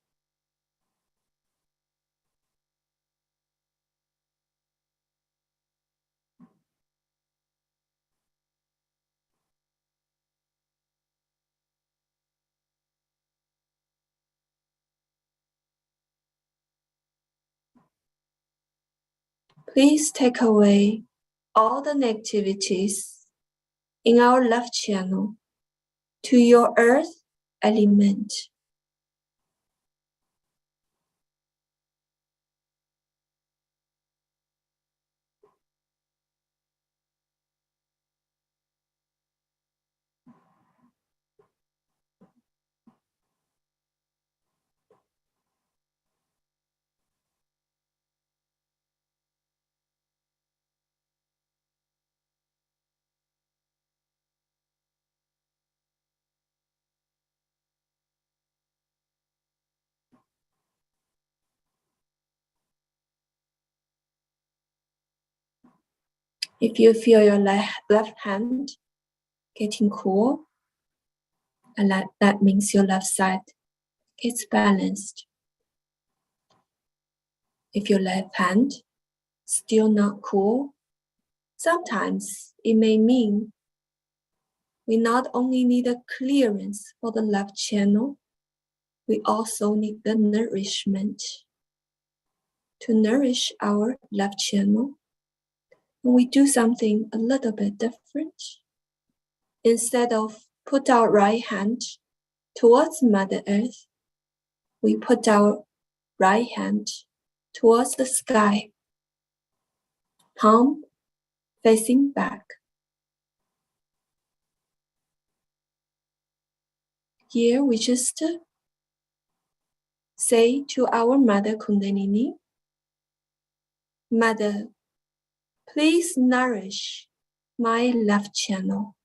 Please take away all the negativities in our left channel to your earth element. If you feel your left hand getting cool, and that means your left side is balanced. If your left hand still not cool, sometimes it may mean we not only need a clearance for the left channel, we also need the nourishment to nourish our left channel. When we do something a little bit different, instead of put our right hand towards Mother Earth, we put our right hand towards the sky, palm facing back. Here we just say to our Mother Kundalini, Mother, please nourish my left channel.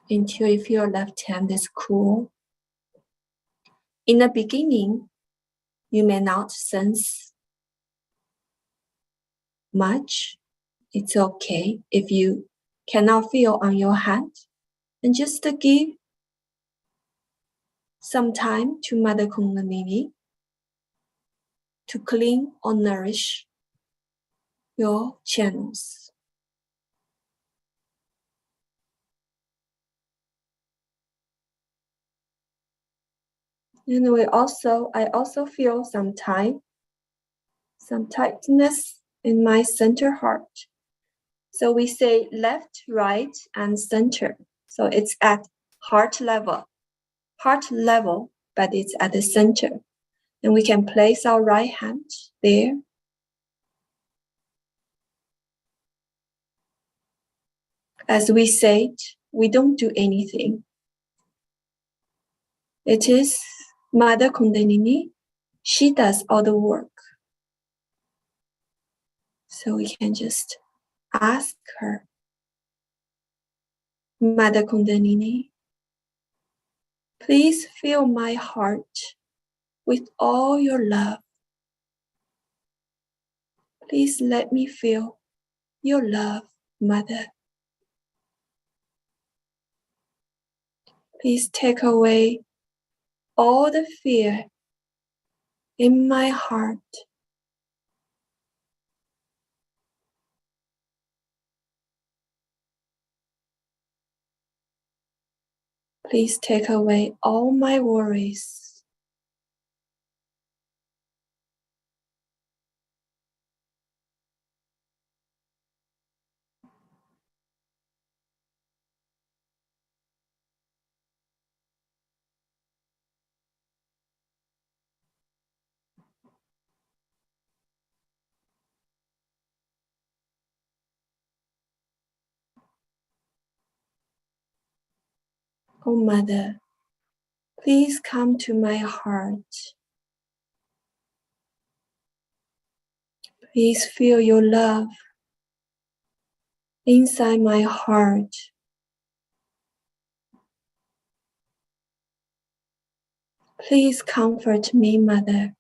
Until you feel your left hand is cool. In the beginning, you may not sense much. It's okay if you cannot feel on your hand, and just give some time to Mother Kundalini to clean or nourish your channels. And I also feel some tightness in my center heart. So we say left, right, and center. So it's at heart level, but it's at the center. And we can place our right hand there. As we said, we don't do anything. It is Mother Kundalini. She does all the work. So we can just ask her, Mother Kundalini, please fill my heart with all your love. Please let me feel your love, Mother. Please take away all the fear in my heart. Please take away all my worries. Oh, Mother, please come to my heart. Please feel your love inside my heart. Please comfort me, Mother.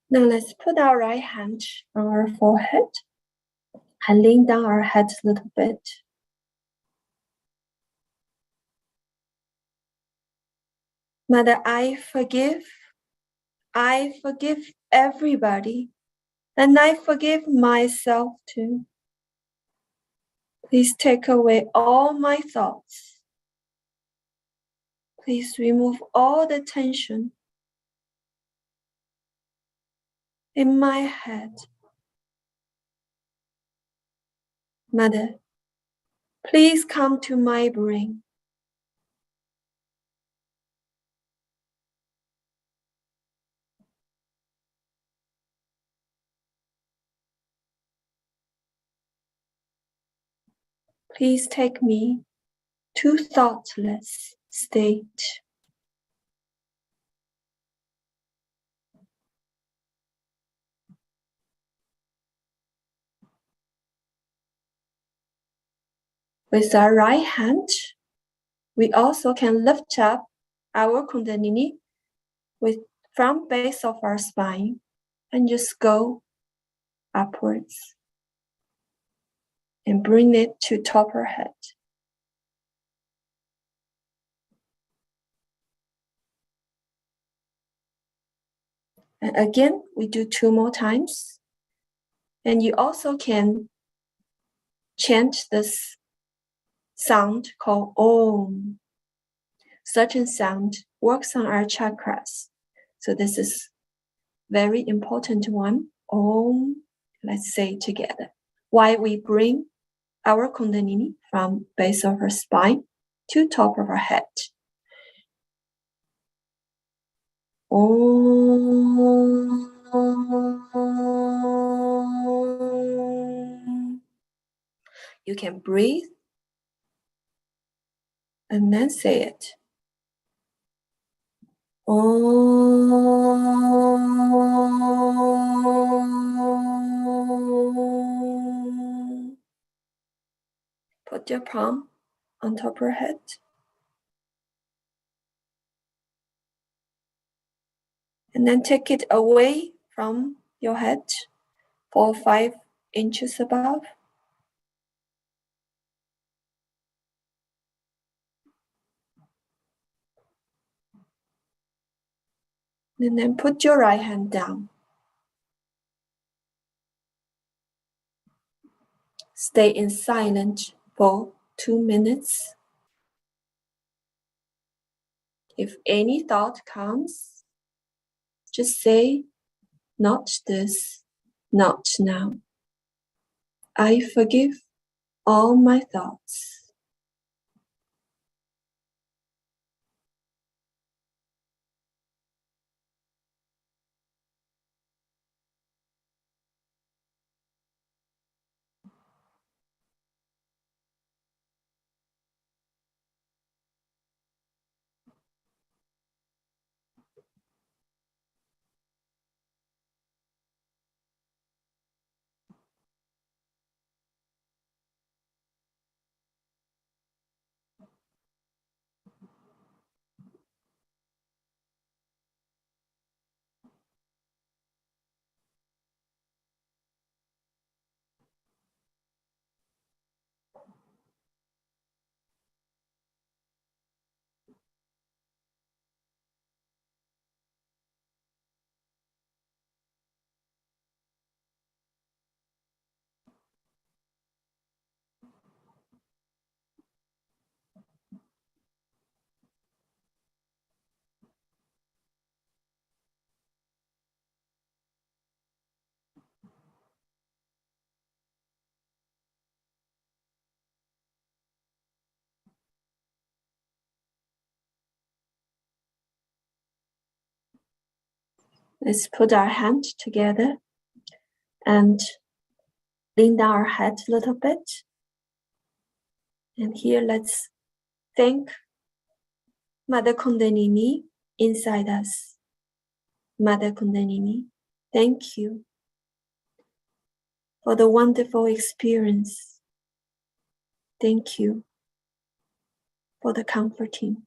Now let's put our right hand on our forehead and lean down our head a little bit. Mother, I forgive everybody, and I forgive myself too. Please take away all my thoughts. Please remove all the tension in my head. Mother, please come to my brain. Please take me to thoughtless state. With our right hand, we also can lift up our Kundalini from base of our spine and just go upwards and bring it to top of our head. And again, we do 2 more times. And you also can chant this sound called Om. Certain sound works on our chakras. So this is very important one. Om, let's say it together. While we bring our Kundalini from base of our spine to top of our head. Om. You can breathe and then say it. Om. Put your palm on top of your head. And then take it away from your head 4 or 5 inches above. And then put your right hand down. Stay in silence for 2 minutes. If any thought comes, just say, not this, not now. I forgive all my thoughts. Let's put our hand together and lean down our head a little bit. And here let's thank Mother Kundalini inside us. Mother Kundalini, thank you for the wonderful experience. Thank you for the comforting.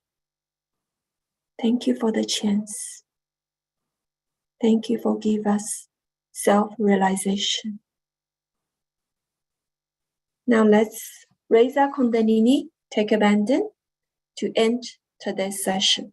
Thank you for the chance. Thank you for giving us self-realization. Now let's raise our Kundalini, take abandon to end today's session.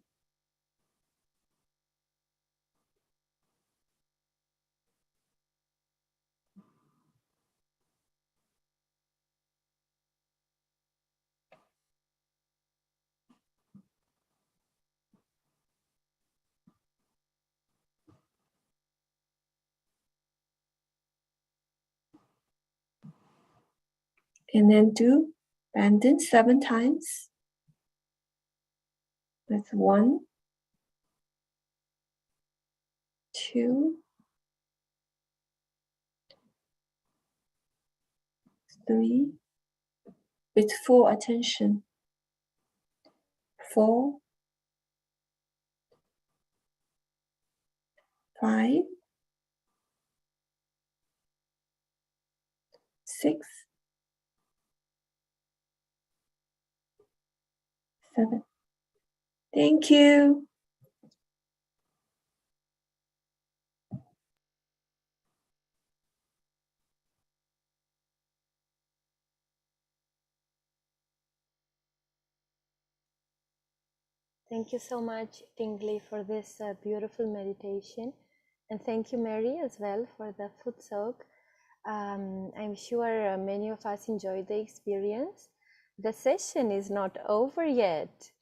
And then do bending 7 times. That's 1, 2, 3, with full attention. 4, 5, 6, 7. Thank you. Thank you so much, Tingli, for this beautiful meditation. And thank you, Mary, as well, for the foot soak. I'm sure many of us enjoyed the experience. The session is not over yet.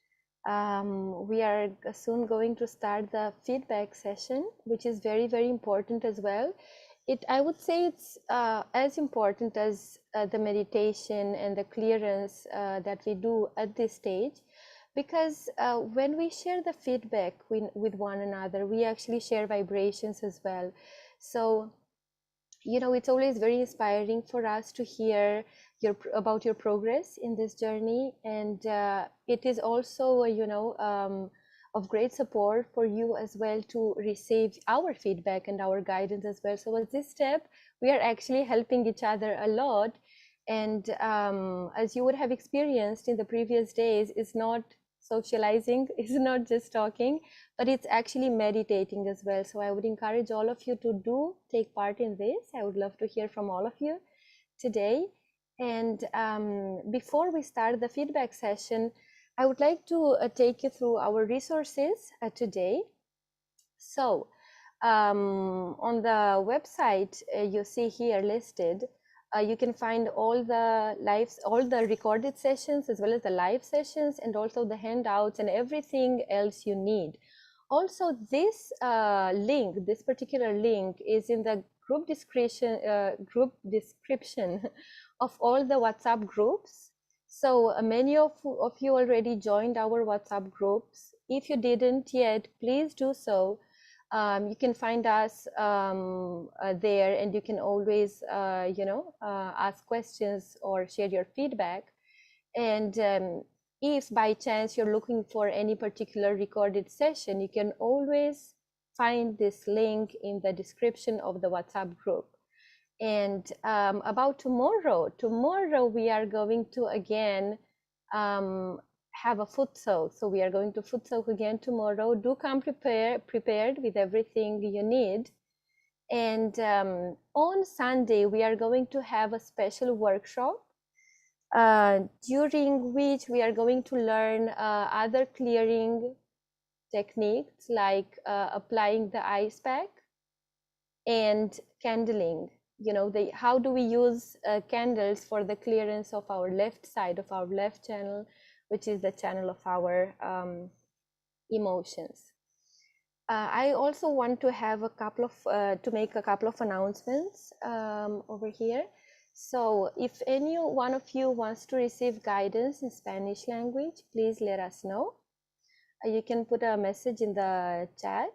We are soon going to start the feedback session, which is very, very important as well. I would say it's as important as the meditation and the clearance that we do at this stage, because when we share the feedback with one another, we actually share vibrations as well. So, you know, it's always very inspiring for us to hear about your progress in this journey, and it is also, you know, of great support for you as well to receive our feedback and our guidance as well. So at this step, we are actually helping each other a lot. And as you would have experienced in the previous days, it's not socializing, it's not just talking, but it's actually meditating as well. So I would encourage all of you to take part in this. I would love to hear from all of you today. And before we start the feedback session, I would like to take you through our resources today. So on the website you see here listed, you can find all the recorded sessions as well as the live sessions, and also the handouts and everything else you need. Also, this particular link is in the group description of all the WhatsApp groups. So many of you already joined our WhatsApp groups. If you didn't yet, please do so. You can find us there, and you can always ask questions or share your feedback. And if by chance you're looking for any particular recorded session, you can always find this link in the description of the WhatsApp group. And about tomorrow we are going to again have a foot soak. So we are going to foot soak again tomorrow. Do come prepared with everything you need. And on Sunday, we are going to have a special workshop during which we are going to learn other clearing techniques like applying the ice pack and candling. You know, how do we use candles for the clearance of our left side of our left channel, which is the channel of our emotions. I also want to have to make a couple of announcements over here. So if any one of you wants to receive guidance in Spanish language, please let us know. You can put a message in the chat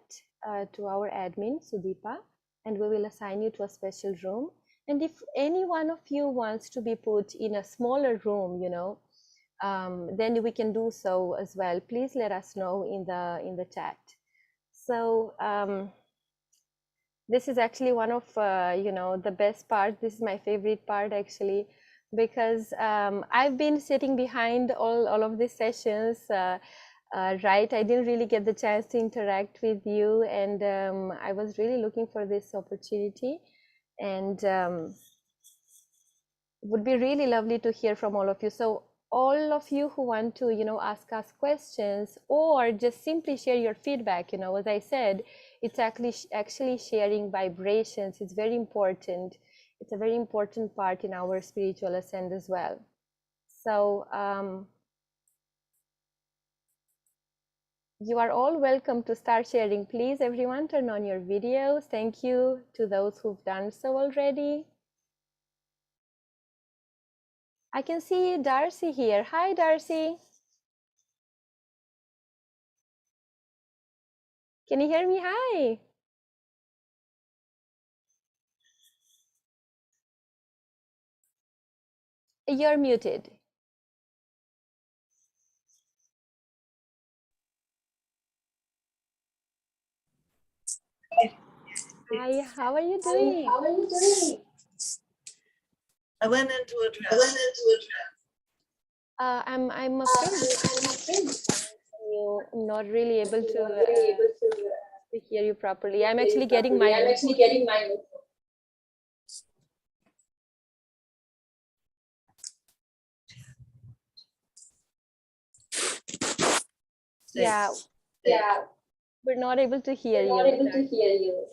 to our admin, Sudeepa, and we will assign you to a special room. And if any one of you wants to be put in a smaller room, you know, then we can do so as well. Please let us know in the chat. So this is actually one of the best part. This is my favorite part actually, because I've been sitting behind all of these sessions. Right, I didn't really get the chance to interact with you, and I was really looking for this opportunity, and it would be really lovely to hear from all of you. So all of you who want to, you know, ask us questions or just simply share your feedback, you know, as I said, it's actually sharing vibrations. It's very important. It's a very important part in our spiritual ascent as well. So you are all welcome to start sharing. Please, everyone, turn on your videos. Thank you to those who've done so already. I can see Darcy here. Hi, Darcy. Can you hear me? Hi. You're muted. Hi, how are you doing? How are you doing? I went into a trance. I'm afraid I'm not really able to hear you properly. I'm actually getting my I'm own. actually getting my own. Yeah, Yeah, we're not able to hear we're not you. able to hear you.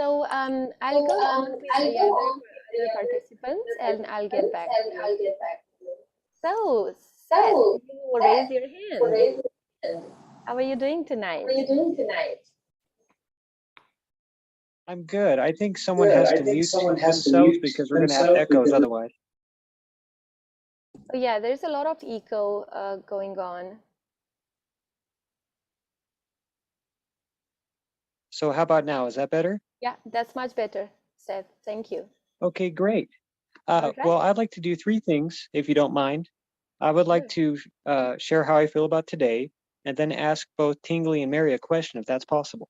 So I'll go on with I'll the go on with the other participants and I'll get back to and you. I'll get back to you. So Seth, So, you raise your hand. raise your hand. How are you doing How tonight? are you doing tonight? I'm good. I think someone has to mute themselves because we're going to have echoes otherwise. Oh yeah, there's a lot of echo going on. So how about now? Is that better? Yeah, that's much better, Seth. Thank you. Okay, great. All Well, right. I'd like to do three things, if you don't mind. I would like to share how I feel about today, and then ask both Tingli and Mary a question, if that's possible.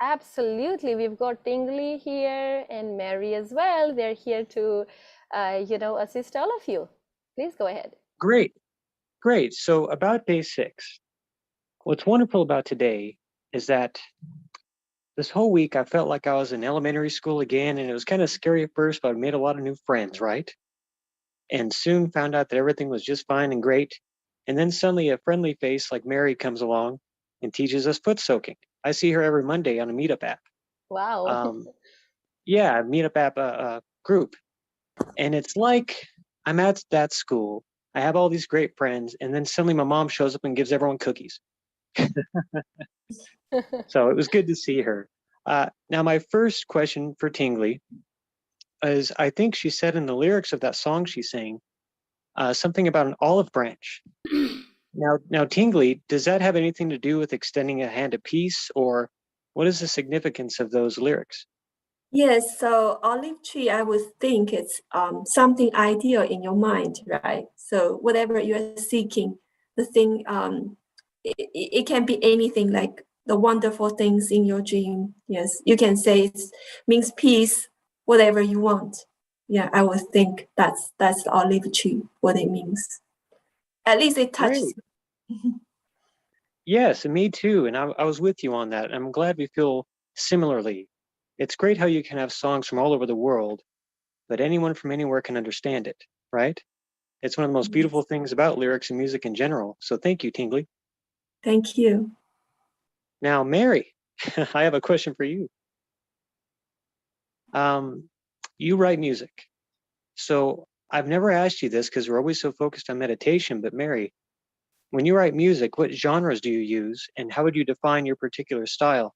Absolutely. We've got Tingli here and Mary as well. They're here to, assist all of you. Please go ahead. Great, great. So about day 6, what's wonderful about today is that this whole week I felt like I was in elementary school again, and it was kind of scary at first, but I made a lot of new friends, right? And soon found out that everything was just fine and great. And then suddenly a friendly face like Mary comes along and teaches us foot soaking. I see her every Monday on a meetup app. Wow. Yeah, meetup app group. And it's like I'm at that school. I have all these great friends, and then suddenly my mom shows up and gives everyone cookies. So it was good to see her. Now, my first question for Tingli is, I think she said in the lyrics of that song she sang, something about an olive branch. Now, Tingli, does that have anything to do with extending a hand of peace, or what is the significance of those lyrics? Yes, so olive tree, I would think it's something ideal in your mind, right? So whatever you're seeking, the thing, it can be anything, like the wonderful things in your dream. Yes, you can say it means peace, whatever you want. Yeah, I would think that's the olive tree, what it means. At least it touches me. Yes, and me too. And I was with you on that. I'm glad we feel similarly. It's great how you can have songs from all over the world, but anyone from anywhere can understand it, right? It's one of the most beautiful things about lyrics and music in general. So thank you, Tingli. Thank you. Now, Mary, I have a question for you. You write music. So I've never asked you this because we're always so focused on meditation, but Mary, when you write music, what genres do you use, and how would you define your particular style?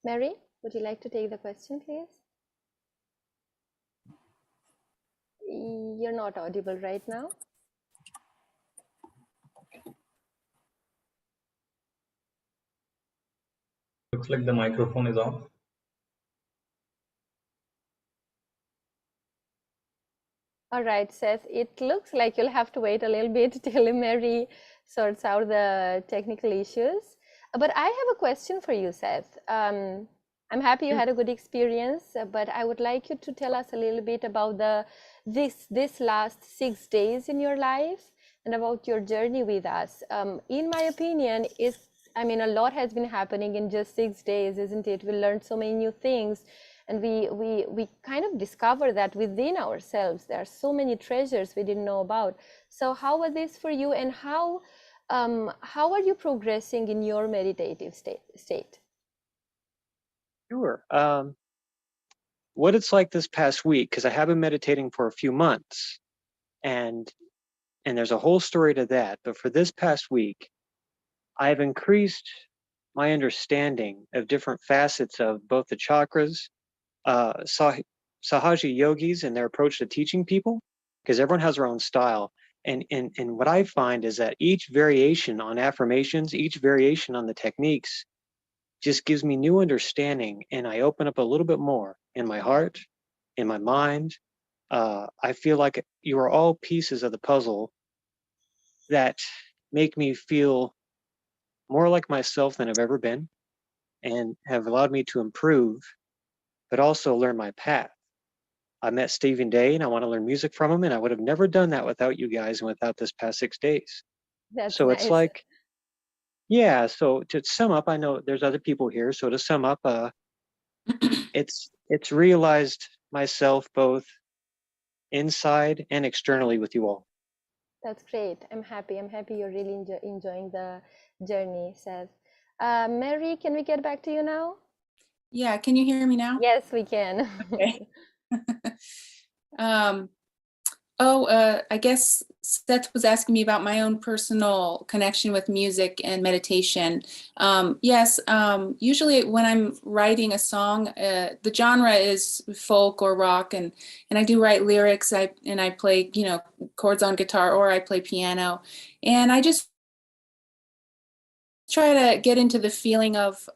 Mary, would you like to take the question, please? You're not audible right now. Looks like the microphone is off. All right, Seth, it looks like you'll have to wait a little bit till Mary sorts out the technical issues. But I have a question for you, Seth. I'm happy you had a good experience, but I would like you to tell us a little bit about this last 6 days in your life and about your journey with us. In my opinion, a lot has been happening in just 6 days, isn't it? We learned so many new things. And we kind of discover that within ourselves there are so many treasures we didn't know about. So how was this for you, and how are you progressing in your meditative state? Sure. What it's like this past week, because I have been meditating for a few months, and And there's a whole story to that. But for this past week, I've increased my understanding of different facets of both the chakras, Sahaja yogis and their approach to teaching people, because everyone has their own style. And what I find is that each variation on affirmations, each variation on the techniques just gives me new understanding, and I open up a little bit more in my heart, in my mind. I feel like you are all pieces of the puzzle that make me feel more like myself than I've ever been, and have allowed me to improve, but also learn my path. I met Stephen Day and I want to learn music from him, and I would have never done that without you guys and without this past 6 days. That's So it's nice. like, yeah, so to sum up, I know there's other people here. So to sum up, it's realized myself both inside and externally with you all. That's great. I'm happy. I'm happy you're really enjoying the journey, Seth. Mary, can we get back to you now? Yeah, can you hear me now? Yes, we can. Okay. I guess Seth was asking me about my own personal connection with music and meditation. Yes, usually when I'm writing a song, the genre is folk or rock, and I do write lyrics. I play, chords on guitar, or I play piano, and I just try to get into the feeling of,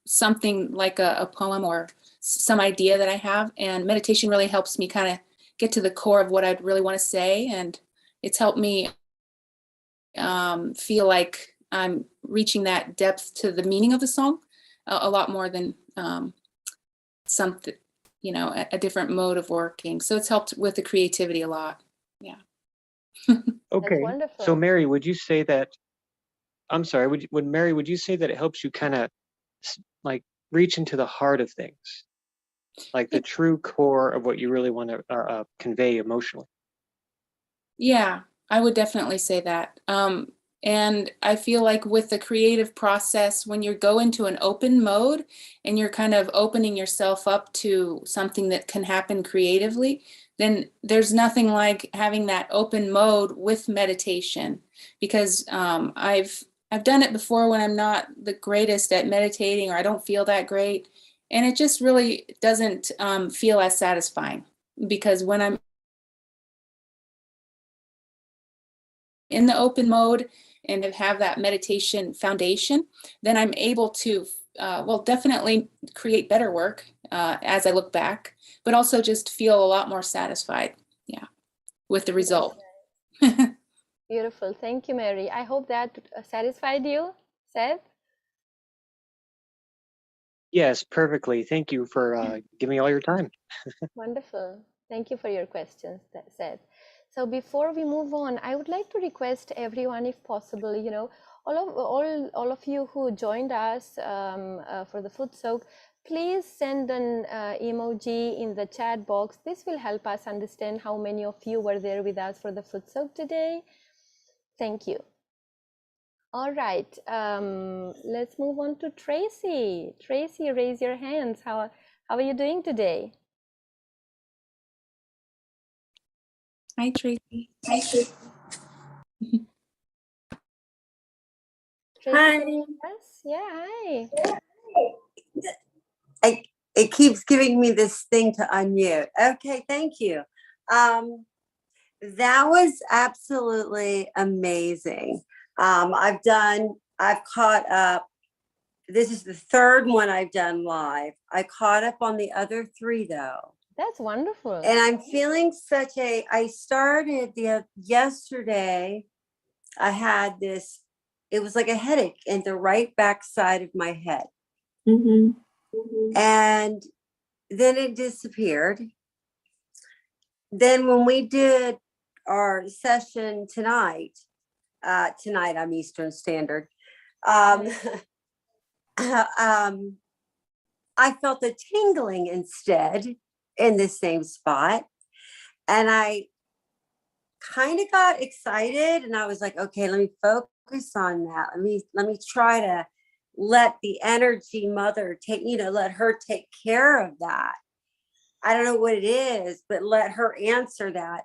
something like a poem or some idea that I have, and meditation really helps me kind of get to the core of what I'd really want to say, and it's helped me feel like I'm reaching that depth to the meaning of the song a lot more than something, a different mode of working. So it's helped with the creativity a lot. Yeah. Okay. That's wonderful. So Mary, would you say that? I'm sorry. Would you say that it helps you kind of like reach into the heart of things, like the true core of what you really want to convey emotionally? Yeah, I would definitely say that. And I feel like with the creative process, when you go into an open mode and you're kind of opening yourself up to something that can happen creatively, then there's nothing like having that open mode with meditation, because I've done it before when I'm not the greatest at meditating, or I don't feel that great, and it just really doesn't feel as satisfying, because when I'm in the open mode and have that meditation foundation, then I'm able to, definitely create better work as I look back, but also just feel a lot more satisfied, with the result. Beautiful. Thank you, Mary. I hope that satisfied you, Seth. Yes, perfectly. Thank you for giving me all your time. Wonderful. Thank you for your questions, Seth. So before we move on, I would like to request everyone, if possible, all of you who joined us for the food soak, please send an emoji in the chat box. This will help us understand how many of you were there with us for the food soak today. Thank you. All right, let's move on to Tracy. Tracy, raise your hands. How are you doing today? Hi, Tracy. Tracy, Hi. yes? Yeah, hi. It keeps giving me this thing to unmute. Okay, thank you. That was absolutely amazing. I've caught up. This is the third one I've done live. I caught up on the other 3 though. That's wonderful. And I'm feeling I started yesterday. I had this, it was like a headache in the right back side of my head. Mm-hmm. Mm-hmm. And then it disappeared. Then when we did our session tonight I'm Eastern Standard. I felt a tingling instead in the same spot. And I kind of got excited, and I was like, okay, let me focus on that. Let me try to let the energy mother let her take care of that. I don't know what it is, but let her answer that.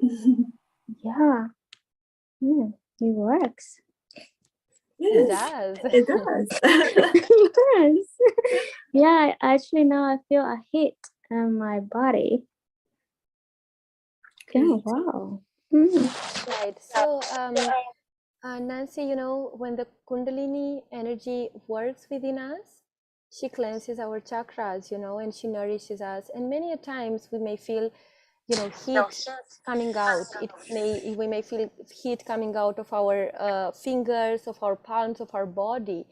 Yeah. It works. It Yes, does. it does. Yes. Yeah, actually now I feel a heat in my body. Yeah, wow. Right. So, Nancy, you know, when the Kundalini energy works within us, she cleanses our chakras, you know, and she nourishes us. And many a times we may feel, you know, heat coming out. We may feel heat coming out of our fingers, of our palms, of our body,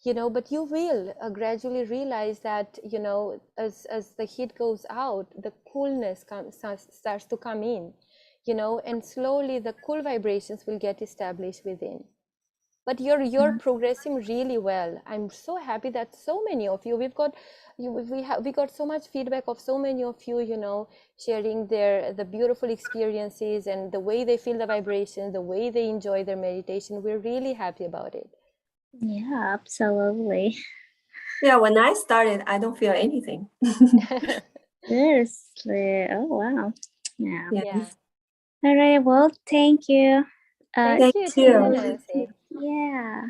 you know. But you will gradually realize that, you know, as the heat goes out, the coolness starts to come in, you know, and slowly the cool vibrations will get established within. But you're progressing really well. I'm so happy that so many of you, we got so much feedback of so many of you, you know, sharing the beautiful experiences and the way they feel the vibration, the way they enjoy their meditation. We're really happy about it. Yeah, absolutely. Yeah, when I started, I don't feel anything. Seriously. Oh wow. Yeah. Yeah. All right. Well, thank you. Thank you too, Nancy. Yeah.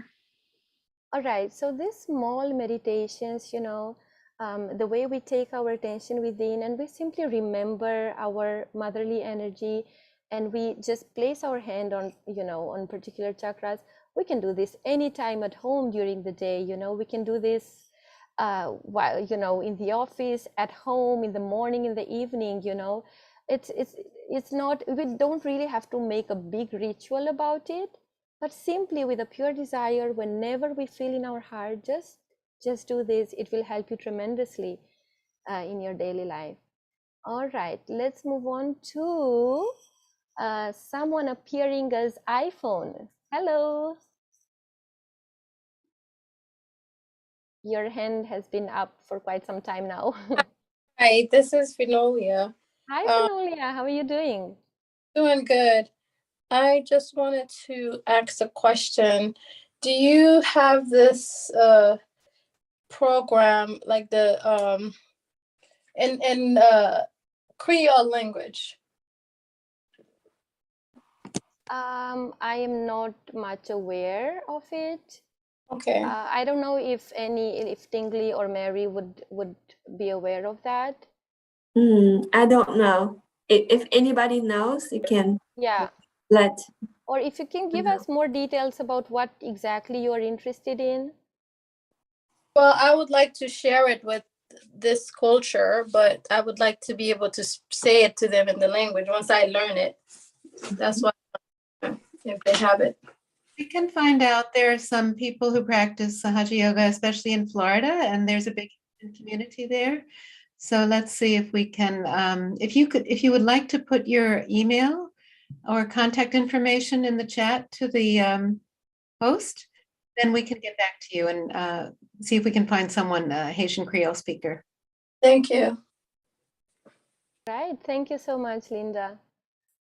All right, so these small meditations, you know, the way we take our attention within and we simply remember our motherly energy and we just place our hand on, you know, on particular chakras. We can do this anytime at home during the day, you know, we can do this while, you know, in the office, at home, in the morning, in the evening, you know. It's not, we don't really have to make a big ritual about it, but simply with a pure desire, whenever we feel in our heart, just do this. It will help you tremendously in your daily life. All right, let's move on to someone appearing as iPhone. Hello. Your hand has been up for quite some time now. Hi, this is Vinolia. Hi, Vinolia. How are you doing? Doing good. I just wanted to ask a question. Do you have this program like the in Creole language? I am not much aware of it. Okay. I don't know if Tingli or Maery would be aware of that. I don't know. If anybody knows, you can let. Or if you can give us more details about what exactly you are interested in. Well, I would like to share it with this culture, but I would like to be able to say it to them in the language once I learn it. That's why, if they have it. We can find out. There are some people who practice Sahaja Yoga, especially in Florida, and there's a big community there. So let's see if we can, if you would like to put your email or contact information in the chat to the host, then we can get back to you and see if we can find someone, a Haitian Creole speaker. Thank you. Right. Thank you so much, Linda.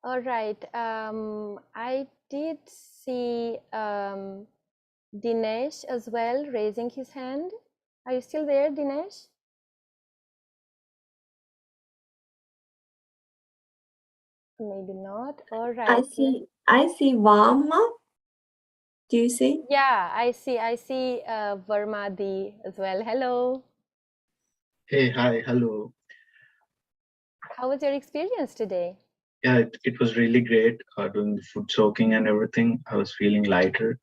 All right. I did see Dinesh as well raising his hand. Are you still there, Dinesh? Maybe not. All right. I see Vama. Do you see? Yeah, I see Verma D as well. Hello. Hey, hi, hello. How was your experience today? Yeah, it was really great doing the food soaking and everything. I was feeling lighter.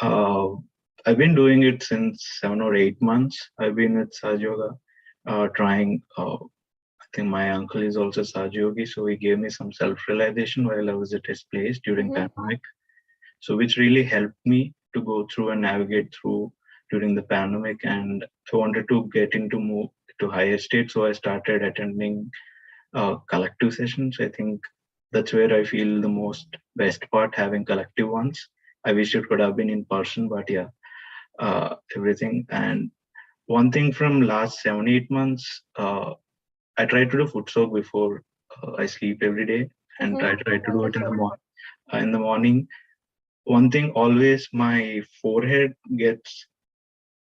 I've been doing it since 7 or 8 months. I've been with Sahaja Yoga, trying. I think my uncle is also Sahaja Yogi, so he gave me some self-realization while I was at his place during pandemic. So which really helped me to go through and navigate through during the pandemic. And I wanted to get into move to higher state, so I started attending collective sessions. I think that's where I feel the most best part, having collective ones. I wish it could have been in person, but yeah, everything. And one thing from last 7-8 months, I try to do foot soak before I sleep every day, and I try to do it in the morning. One thing, always my forehead gets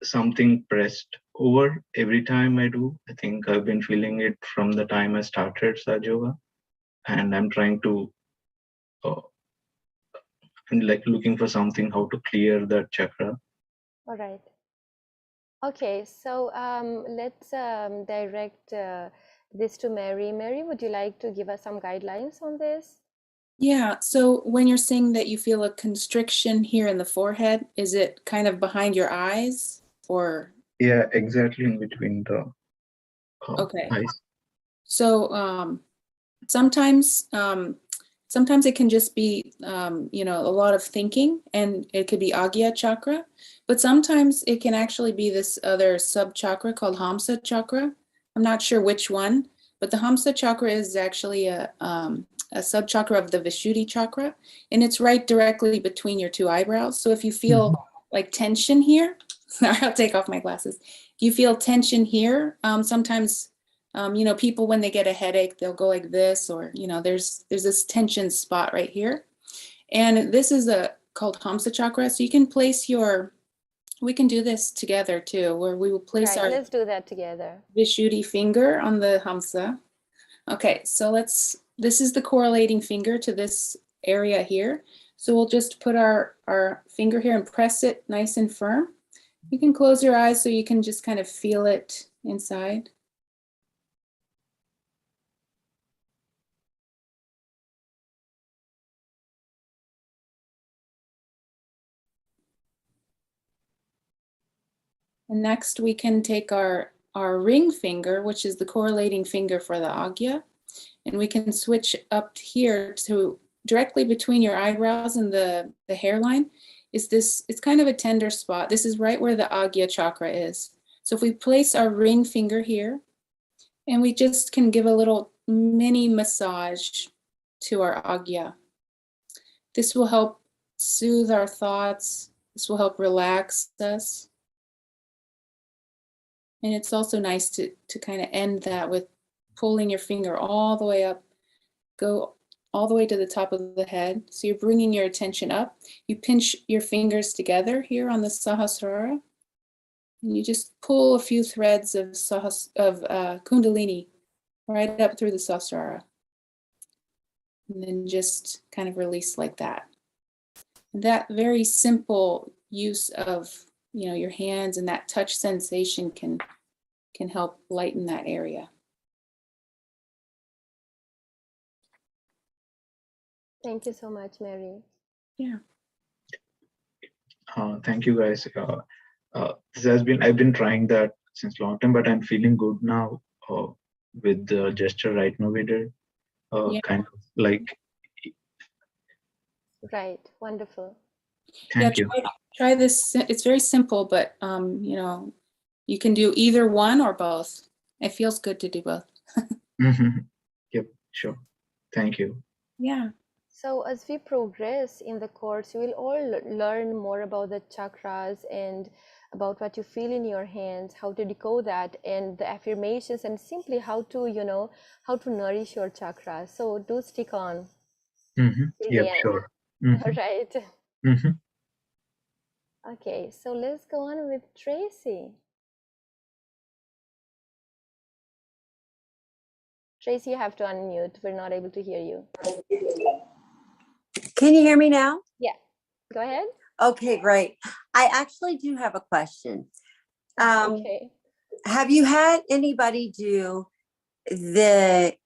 something pressed over every time I do. I think I've been feeling it from the time I started Sahaja Yoga, and I'm trying to and like looking for something how to clear that chakra. All right. Okay, so let's direct this to Maery. Maery, would you like to give us some guidelines on this? Yeah, so when you're saying that you feel a constriction here in the forehead, is it kind of behind your eyes or? Yeah, exactly in between the Okay. eyes. So sometimes it can just be you know, a lot of thinking, and it could be Agya chakra, but sometimes it can actually be this other sub chakra called Hamsa chakra. I'm not sure which one, but the Hamsa chakra is actually a sub chakra of the Vishuddhi chakra, and it's right directly between your two eyebrows. So if you feel like tension here, I'll take off my glasses. If you feel tension here, sometimes you know, people when they get a headache, they'll go like this, or you know, there's this tension spot right here, and this is called Hamsa chakra. So you can place we can do this together too, where we will place Right, our let's do that together. Vishuddhi finger on the Hamsa. Okay, so this is the correlating finger to this area here. So we'll just put our finger here and press it nice and firm. You can close your eyes so you can just kind of feel it inside. And next we can take our ring finger, which is the correlating finger for the Agya, and we can switch up here to directly between your eyebrows and the hairline. It's kind of a tender spot. This is right where the Agya chakra is. So if we place our ring finger here, and we just can give a little mini massage to our Agya. This will help soothe our thoughts. This will help relax us. And it's also nice to kind of end that with pulling your finger all the way up, go all the way to the top of the head. So you're bringing your attention up. You pinch your fingers together here on the Sahasrara, and you just pull a few threads of Kundalini right up through the Sahasrara. And then just kind of release like that. And that very simple use of, you know, your hands and that touch sensation can help lighten that area. Thank you so much, Maery. Yeah. Thank you guys. I've been trying that since long time, but I'm feeling good now with the gesture right now we did. Kind of like. Right, wonderful. Thank you. Try this. It's very simple, but you know, you can do either one or both. It feels good to do both. Yep, sure. Thank you. Yeah. So as we progress in the course, you will all learn more about the chakras and about what you feel in your hands, how to decode that, and the affirmations, and simply how to, you know, how to nourish your chakras. So do stick on. Yeah, sure. All right. Okay, so let's go on with Tracy. Tracy, you have to unmute. We're not able to hear you. Can you hear me now? Yeah, go ahead. Okay, great. I actually do have a question. Okay. Have you had anybody do the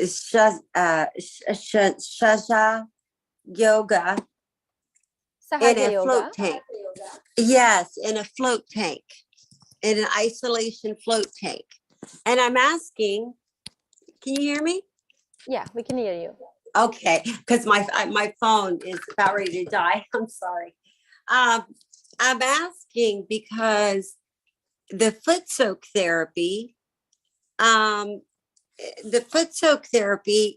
Sahaja Yoga in a float tank? Yes, in a float tank, in an isolation float tank. And I'm asking, can you hear me? Yeah, we can hear you. Okay, because my phone is about ready to die. I'm sorry. I'm asking because the foot soak therapy,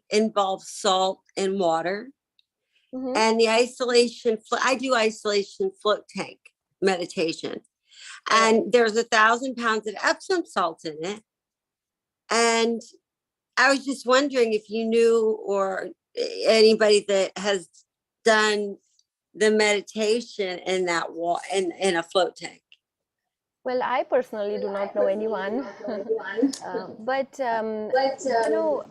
involves salt and water, and the isolation. I do isolation float tank meditation, and there's 1,000 pounds of Epsom salt in it, and I was just wondering if you knew or anybody that has done the meditation in that in a float tank. Well, I personally do not know anyone, but you know,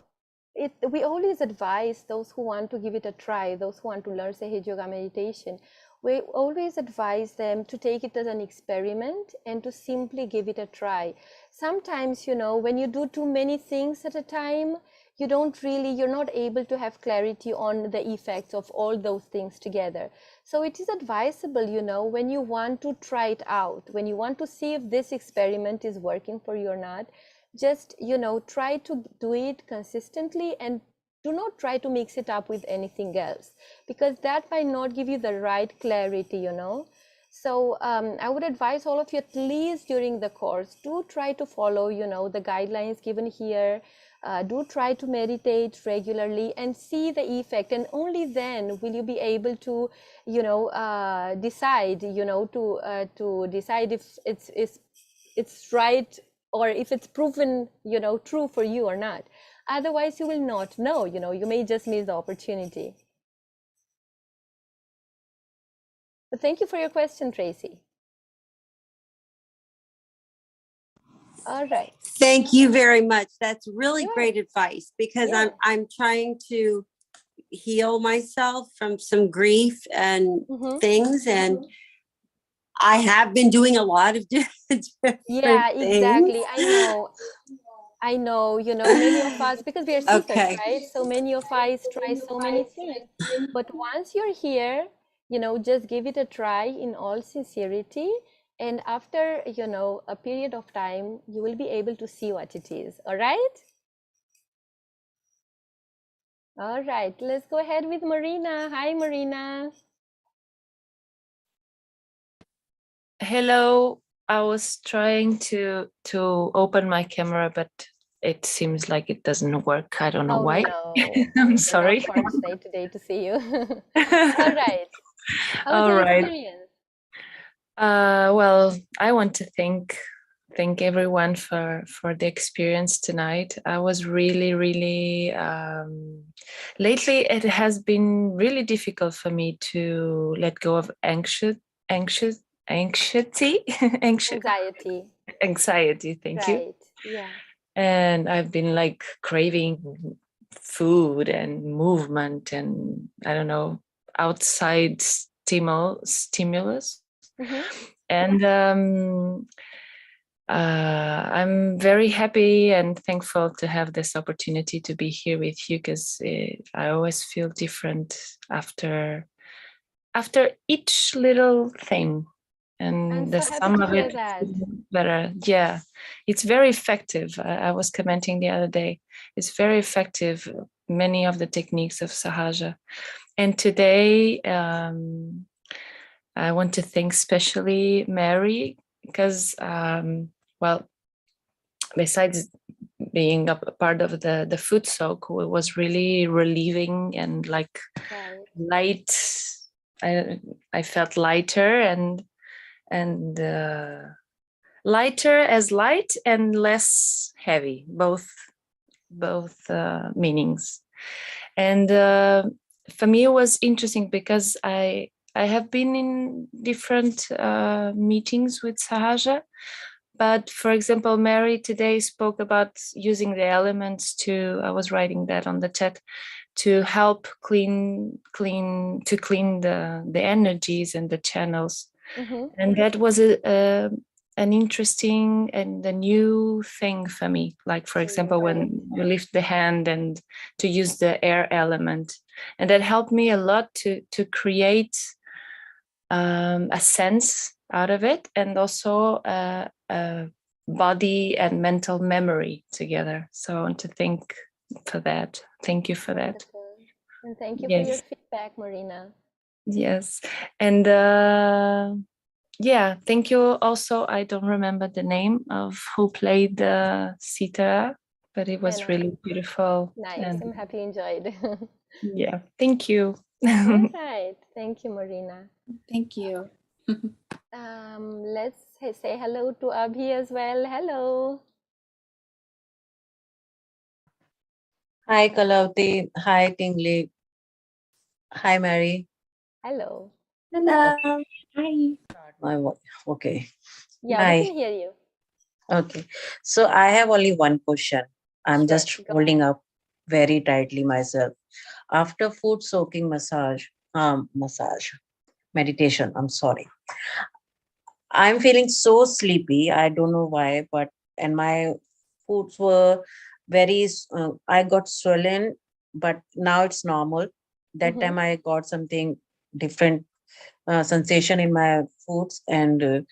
we always advise those who want to give it a try, those who want to learn Sahaja Yoga meditation, we always advise them to take it as an experiment and to simply give it a try. Sometimes, you know, when you do too many things at a time, you're not able to have clarity on the effects of all those things together. So it is advisable, you know, when you want to try it out, when you want to see if this experiment is working for you or not, just, you know, try to do it consistently and do not try to mix it up with anything else, because that might not give you the right clarity, you know. So I would advise all of you, at least during the course, do try to follow, you know, the guidelines given here. Do try to meditate regularly and see the effect, and only then will you be able to, you know, decide, you know, to decide if it's right, or if it's proven, you know, true for you or not. Otherwise, you will not know, you know, you may just miss the opportunity. But thank you for your question, Tracy. All right. Thank you very much. That's really great advice, because I'm trying to heal myself from some grief and things, and I have been doing a lot of different Exactly. things. I know, you know, many of us, because we are seekers, right? So many of us try so many things. But once you're here, you know, just give it a try in all sincerity. And after, you know, a period of time, you will be able to see what it is. All right? All right. Let's go ahead with Marina. Hi, Marina. Hello. I was trying to open my camera, but it seems like it doesn't work. I don't know why. No. I'm sorry. Not for today to see you. All right. How was your experience? Well, I want to thank everyone for the experience tonight. I was really lately it has been really difficult for me to let go of anxiety. Thank you. Yeah. And I've been like craving food and movement and, I don't know, outside stimulus. And I'm very happy and thankful to have this opportunity to be here with you, because I always feel different after each little thing, and the sum of it is better. Yeah, it's very effective. I was commenting the other day, it's very effective, many of the techniques of Sahaja. And today I want to thank especially Maery, because well, besides being a part of the food soak, it was really relieving and like light. I felt lighter and lighter as light and less heavy, both meanings. And for me it was interesting, because I have been in different meetings with Sahaja, but for example, Maery today spoke about using the elements to, I was writing that on the chat, to help clean the energies and the channels. And that was an interesting and a new thing for me. Like, for example, when you lift the hand and to use the air element, and that helped me a lot to create a sense out of it, and also a body and mental memory together. So I want to thank for that. Thank you for that. And thank you for your feedback, Marina. Yes. And yeah, thank you also. I don't remember the name of who played the Sitar, but it was really beautiful. Nice. And I'm happy you enjoyed. yeah, thank you. All right. Thank you, Marina. Thank you. Let's say hello to Abhi as well. Hello. Hi, Kalawati. Hi, Tingli. Hi, Maery. Hello. Hello. Hi. Okay. Yeah, Hi. we can hear you. Okay. So I have only one question. I'm just holding up very tightly myself. After food soaking meditation, I'm sorry. I'm feeling so sleepy. I don't know why, but and my foods were very, I got swollen, but now it's normal. That time I got something different sensation in my foods and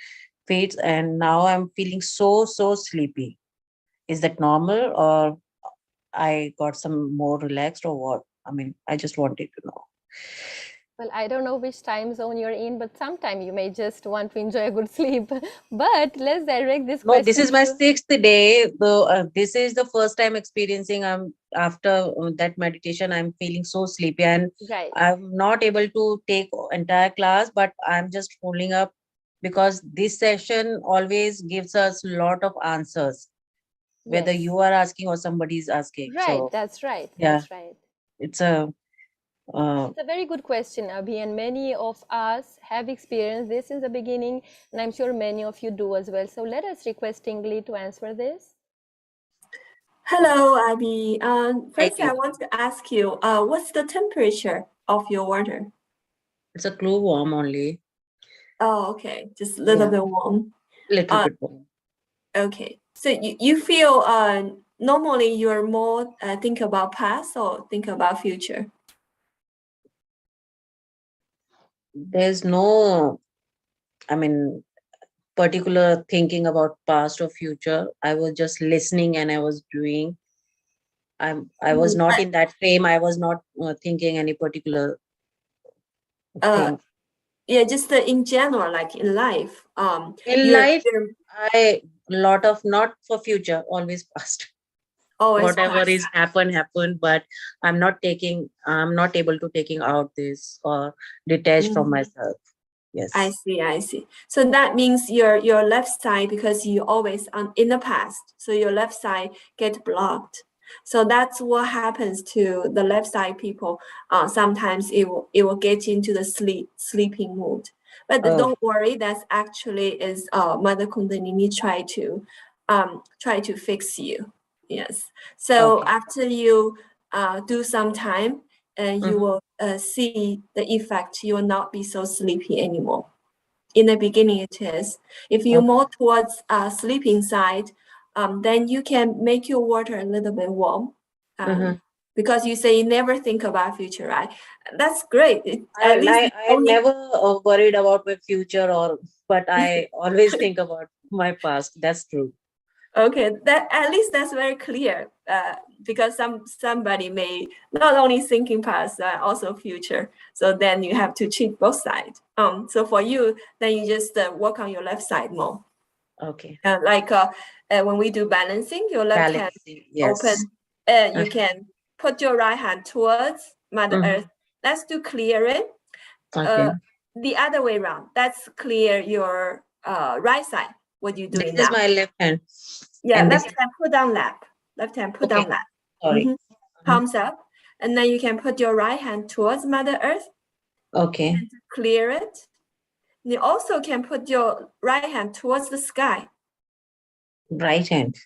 feet, and now I'm feeling so sleepy. Is that normal, or I got some more relaxed, or what? I mean, I just wanted to know. Well, I don't know which time zone you're in, but sometime you may just want to enjoy a good sleep. But let's direct this No, question this is my to... 6th day. Though this is the first time experiencing. After that meditation, I'm feeling so sleepy, and Right. I'm not able to take entire class. But I'm just holding up because this session always gives us a lot of answers, whether Yes. you are asking or somebody is asking. Right, So that's right. yeah, That's right. it's a It's a very good question, Abhi, and many of us have experienced this in the beginning, and I'm sure many of you do as well. So let us request Tingli to answer this. Hello, Abby. First, Tingli. I want to ask you, what's the temperature of your water? It's a clue warm only. Oh, okay, just a little bit warm. Little bit warm. Okay, so you feel normally you're more think about past or think about future? There's no, I mean, particular thinking about past or future. I was just listening and I was doing. I was not in that frame. I was not thinking any particular thing. Yeah, just in general, like in life. In life, I lot of not for future, always past. Always whatever past. is happened, but I'm not able to taking out this or detach from myself. Yes. I see. So that means your left side, because you always in the past, so your left side get blocked. So that's what happens to the left side people. Sometimes it will get into the sleeping mood. But don't worry, that's actually is Mother Kundalini try to fix you. Yes. So after you do some time, and you will see the effect. You will not be so sleepy anymore. In the beginning, it is. If you more towards sleeping side, then you can make your water a little bit warm. Because you say you never think about future, right? That's great. I never worried about my future, but I always think about my past. That's true. Okay, that at least that's very clear. Because somebody may not only thinking past, also future. So then you have to check both sides. So for you, then you just work on your left side more. Okay. Like when we do balancing, your left hand open. You can put your right hand towards Mother Earth. Let's do clearing. The other way around. Let's clear your right side. What you doing now? This is my left hand. Yeah, and left hand put down lap. Left hand put down lap. Sorry. Palms up. And then you can put your right hand towards Mother Earth. Okay. And clear it. You also can put your right hand towards the sky. Right hand.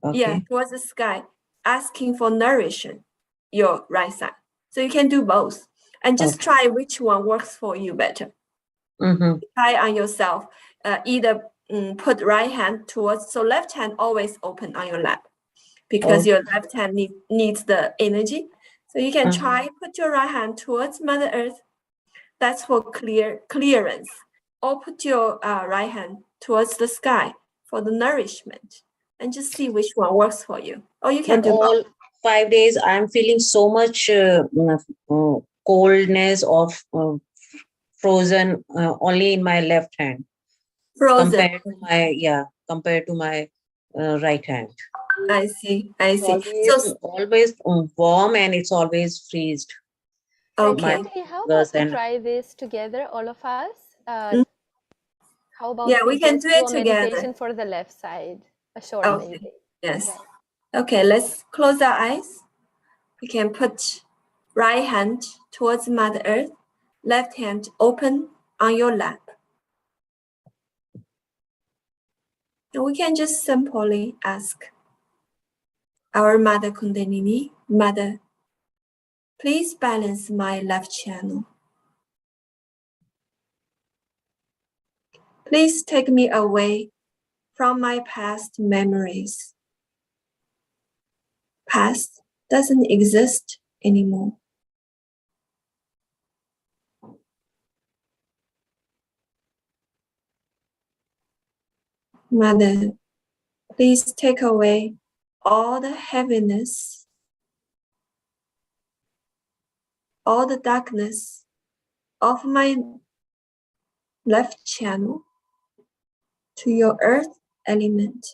Okay. Yeah, towards the sky, asking for nourishment, your right side. So you can do both. And just try which one works for you better. Try on yourself. Either put right hand towards, so left hand always open on your lap, because your left hand needs the energy. So you can try put your right hand towards Mother Earth. That's for clearance. Or put your right hand towards the sky for the nourishment. And just see which one works for you. Or you can do all 5 days. I'm feeling so much coldness of frozen only in my left hand. Frozen. Compared to my right hand. I see. Always warm, and it's always freezed. Okay. How about we try this together, all of us? How about we can do it a together. meditation for the left side, a short meditation. Yes. Okay, let's close our eyes. We can put right hand towards Mother Earth, left hand open on your lap. And we can just simply ask our Mother Kundalini Mother, please balance my left channel. Please take me away from my past memories. Past doesn't exist anymore. Mother, please take away all the heaviness, all the darkness of my left channel to your earth element.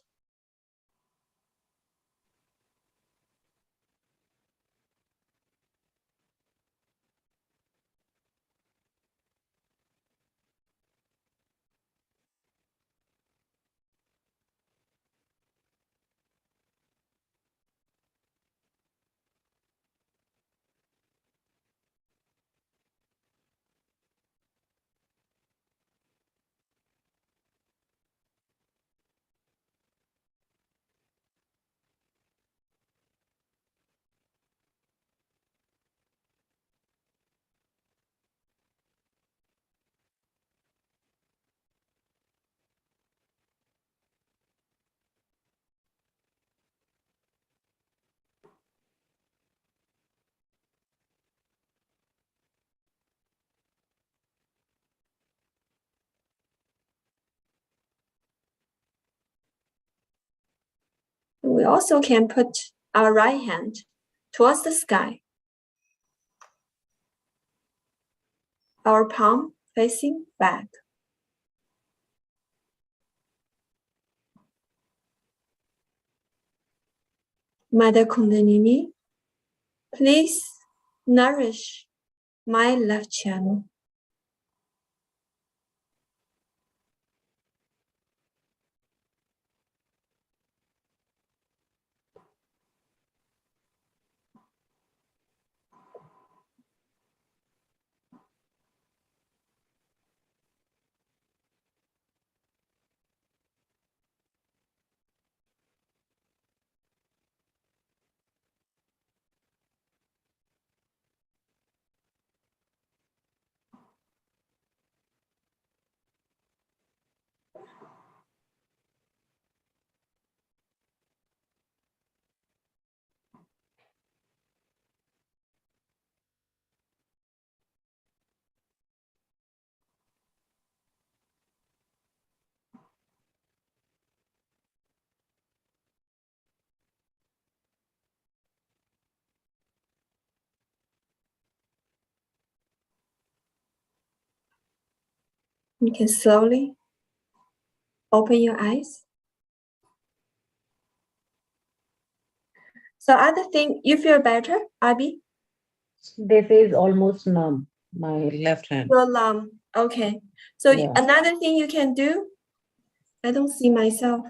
We also can put our right hand towards the sky, our palm facing back. Mother Kundalini, please nourish my left channel. You can slowly open your eyes. So other thing, you feel better, Abby? This is almost numb, my left hand. Well, okay. So Yeah. another thing you can do, I don't see myself.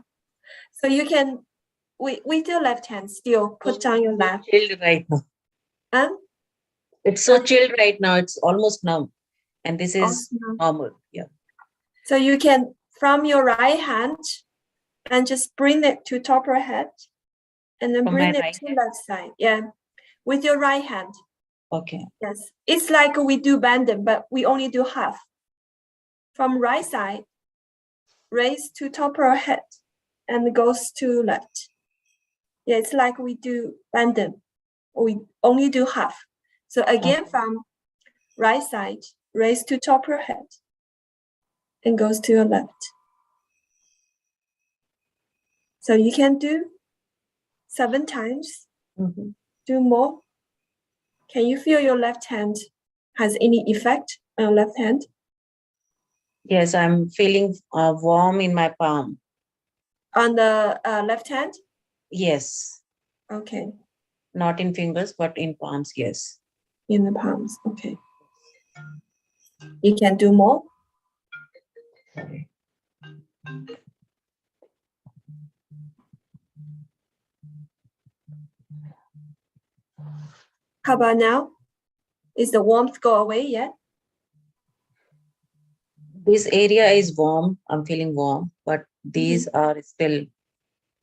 So you can, with your left hand still put down your left. Chilled right now. It's so chilled right now. It's almost numb. And this is normal. Yeah. So you can, from your right hand, and just bring it to top of your head. And then From bring my it right to left side. Yeah. With your right hand. Okay. Yes. It's like we do banding, but we only do half. From right side, raise to top of your head and goes to left. Yeah, it's like we do banding. We only do half. So again, from right side, raise to top of your head and goes to your left. So you can do 7 times. Mm-hmm. Do more. Can you feel your left hand has any effect on your left hand? Yes, I'm feeling warm in my palm. On the left hand? Yes. Okay. Not in fingers, but in palms, yes. In the palms, okay. You can do more. How about now? Is the warmth go away yet? This area is warm. I'm feeling warm, but these are still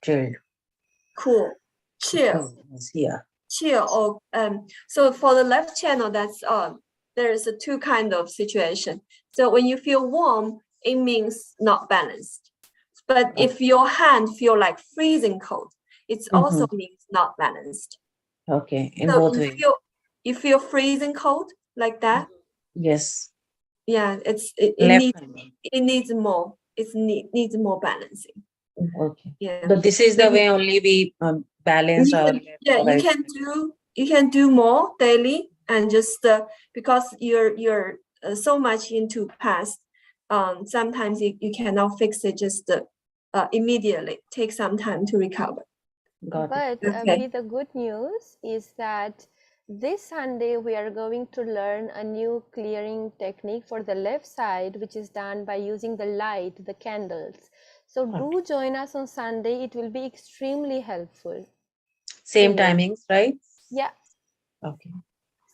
chilled. Cool. Chill. Yeah. chill or so for the left channel, that's there is a two kind of situation. So when you feel warm, it means not balanced. But if your hand feel like freezing cold, it also means not balanced. Okay, in so both ways. You feel freezing cold like that? Yes. Yeah, it needs more. Needs more balancing. Okay. Yeah. But this is the way only we balance our. You can do more daily, and just because you're so much into past, sometimes you cannot fix it just immediately. Take some time to recover. But with the good news is that this Sunday we are going to learn a new clearing technique for the left side, which is done by using the light, the candles. So do join us on Sunday. It will be extremely helpful. Same timings, right? Yeah. Okay.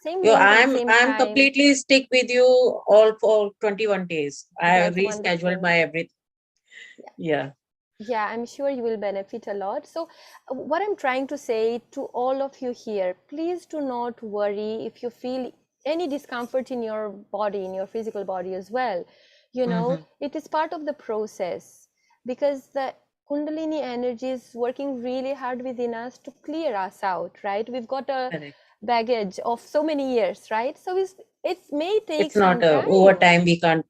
Same Yo, link and same I'm time. completely stick with you all for 21 days. I That's rescheduled wonderful. my everything. Yeah. Yeah, I'm sure you will benefit a lot. So what I'm trying to say to all of you here, please do not worry if you feel any discomfort in your body, in your physical body as well. You know, it is part of the process, because the Kundalini energy is working really hard within us to clear us out, right? We've got a baggage of so many years, right? So it may take some time. Over time we can't.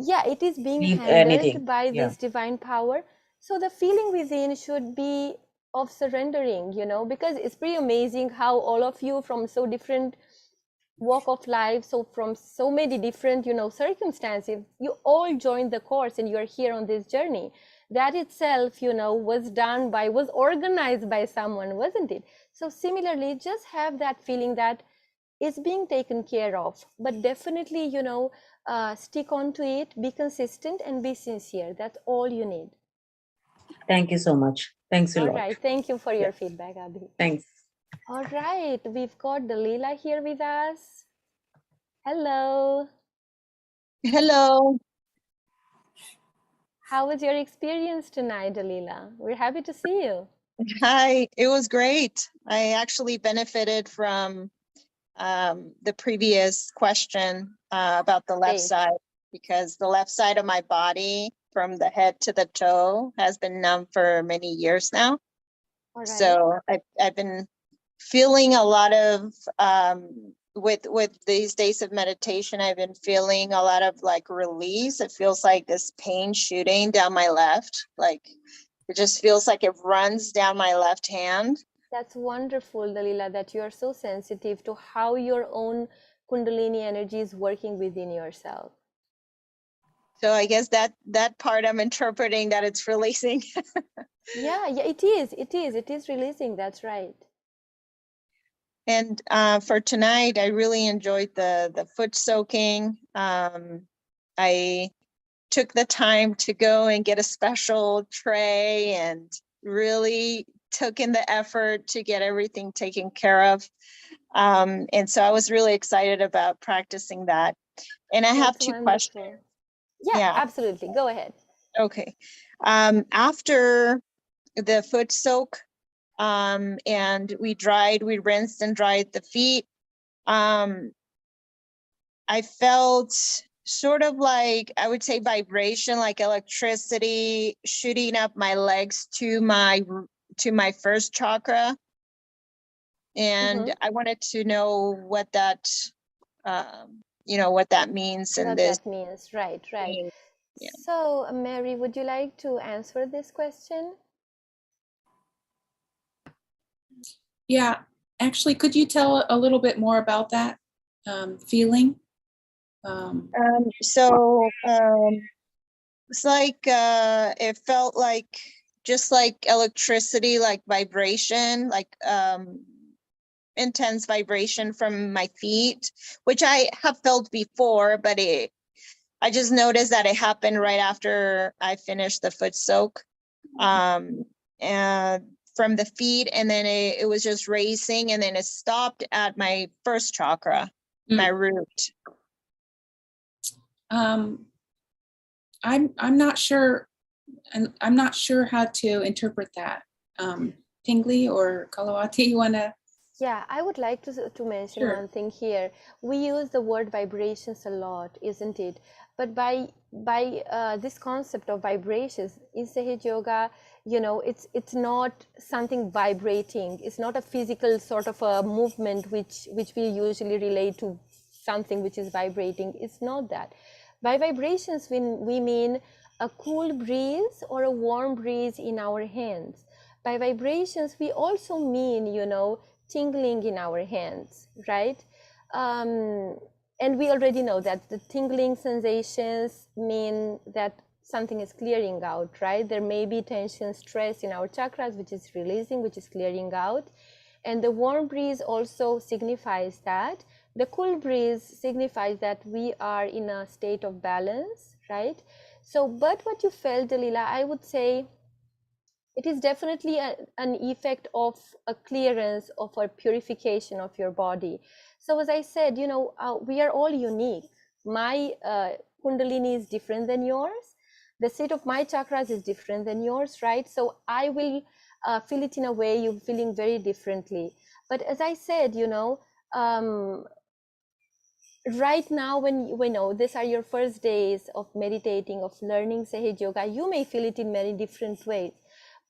Yeah, it is being leave handled anything. by this divine power. So the feeling within should be of surrendering, you know, because it's pretty amazing how all of you from so different walk of life, so from so many different, you know, circumstances, you all joined the course and you're here on this journey. That itself, you know, was organized by someone, wasn't it? So similarly, just have that feeling that it's being taken care of, but definitely, you know, stick on to it, be consistent and be sincere. That's all you need. Thank you so much. Thanks a lot. All right. Thank you for your feedback, Abhi. Thanks. All right. We've got Dalila here with us. Hello. Hello. How was your experience tonight, Dalila? We're happy to see you. Hi. It was great. I actually benefited from the previous question about the left side, because the left side of my body from the head to the toe has been numb for many years now. So I've been feeling a lot of with these days of meditation, I've been feeling a lot of like release. It feels like this pain shooting down my left, like it just feels like it runs down my left hand. That's wonderful, Dalila, that you are so sensitive to how your own Kundalini energy is working within yourself. So I guess that part I'm interpreting that it's releasing. Yeah, it is releasing. That's right. And for tonight, I really enjoyed the foot soaking. I took the time to go and get a special tray and really took in the effort to get everything taken care of. And so I was really excited about practicing that. And I have two questions. Yeah, absolutely. Go ahead. Okay. After the foot soak, and we rinsed and dried the feet, I felt sort of like, I would say vibration, like electricity shooting up my legs to my first chakra. And I wanted to know what that, what that means in this. What that means, right. Yeah. So, Mary, would you like to answer this question? Yeah, actually, could you tell a little bit more about that feeling? It's like it felt like just like electricity, like vibration, like intense vibration from my feet, which I have felt before, but I just noticed that it happened right after I finished the foot soak, and from the feet, and then it was just racing, and then it stopped at my first chakra, my root. I'm not sure, and I'm not sure how to interpret that. Tingli or Kalawati, you want to Yeah, I would like to mention Sure. one thing here. We use the word vibrations a lot, isn't it? But by this concept of vibrations in Sahaja Yoga, you know, it's not something vibrating. It's not a physical sort of a movement which we usually relate to something which is vibrating. It's not that. By vibrations, we mean a cool breeze or a warm breeze in our hands. By vibrations, we also mean, you know, tingling in our hands, right? And we already know that the tingling sensations mean that something is clearing out, right? There may be tension, stress in our chakras, which is releasing, which is clearing out. And the warm breeze also signifies that. The cool breeze signifies that we are in a state of balance, right? So, but what you felt, Dalila, I would say, it is definitely an effect of a clearance, of a purification of your body. So as I said, you know, we are all unique. My Kundalini is different than yours. The state of my chakras is different than yours, right? So I will feel it in a way you're feeling very differently. But as I said, you know, right now, when we know these are your first days of meditating, of learning Sahaja Yoga, you may feel it in many different ways.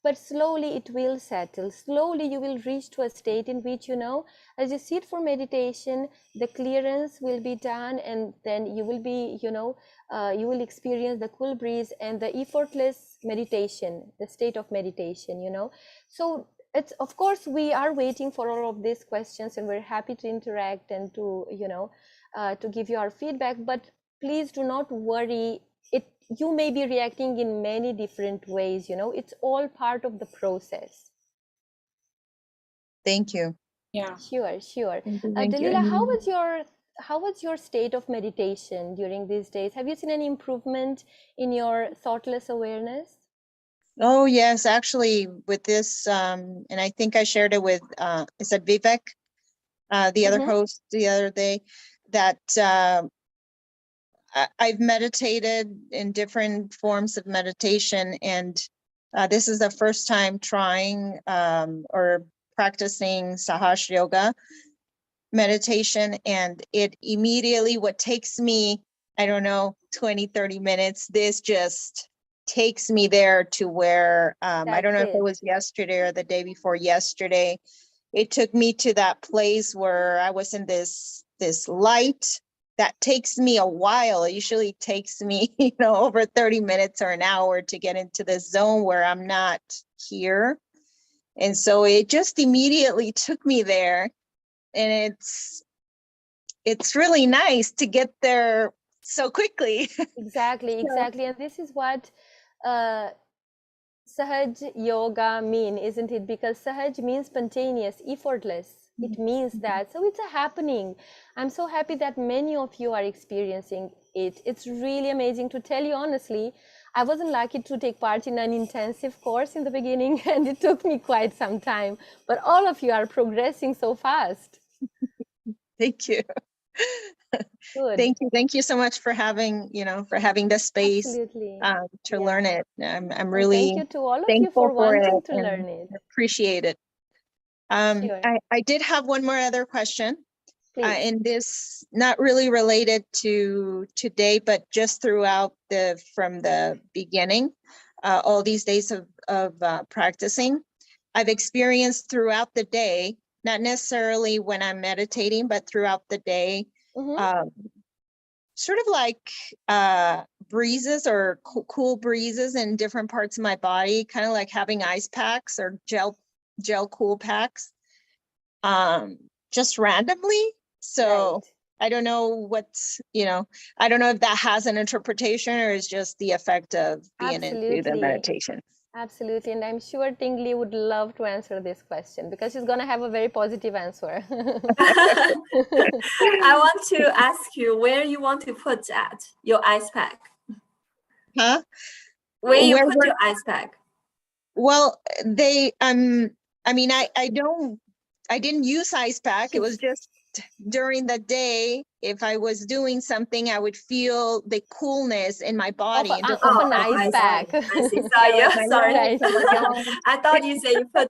But slowly it will settle. Slowly you will reach to a state in which, you know, as you sit for meditation, the clearance will be done, and then you will be, you know, you will experience the cool breeze and the effortless meditation, the state of meditation, you know. So it's, of course, we are waiting for all of these questions, and we're happy to interact and to, you know, to give you our feedback. But please do not worry. You may be reacting in many different ways, you know, it's all part of the process. Thank you. Yeah. Sure. Thank you. Dalila, how was your state of meditation during these days? Have you seen any improvement in your thoughtless awareness? Oh yes, actually with this, and I think I shared it with, is it Vivek, the other host the other day, that I've meditated in different forms of meditation, and this is the first time trying or practicing Sahaja Yoga meditation, and it immediately, what takes me, I don't know, 20-30 minutes, this just takes me there to where, I don't know if it was yesterday or the day before yesterday, it took me to that place where I was in this light that takes me a while. It usually takes me, you know, over 30 minutes or an hour to get into this zone where I'm not here. And so it just immediately took me there. And it's really nice to get there so quickly. Exactly. And this is what Sahaj Yoga mean, isn't it? Because Sahaj means spontaneous, effortless. It means that. So it's a happening. I'm so happy that many of you are experiencing it. It's really amazing. To tell you honestly, I wasn't lucky to take part in an intensive course in the beginning, and it took me quite some time. But all of you are progressing so fast. Thank you. Good. Thank you so much for having, you know, for having the space to learn it. I'm really thank you to all of thankful you for wanting it to and learn it. appreciate it. I did have one more other question. And this not really related to today, but just throughout from the beginning, all these days of practicing, I've experienced throughout the day, not necessarily when I'm meditating, but throughout the day, sort of like breezes or cool breezes in different parts of my body, kind of like having ice packs or gel cool packs, just randomly. So I don't know what's, you know, I don't know if that has an interpretation or is just the effect of being into the meditation. Absolutely. And I'm sure Tingli would love to answer this question because she's going to have a very positive answer. I want to ask you where you want to put that, your ice pack. Huh? Where you put your ice pack? Well, I mean, I didn't use ice pack. It was just during the day, if I was doing something, I would feel the coolness in my body. Of an ice pack. I see. Sorry. I thought you said you put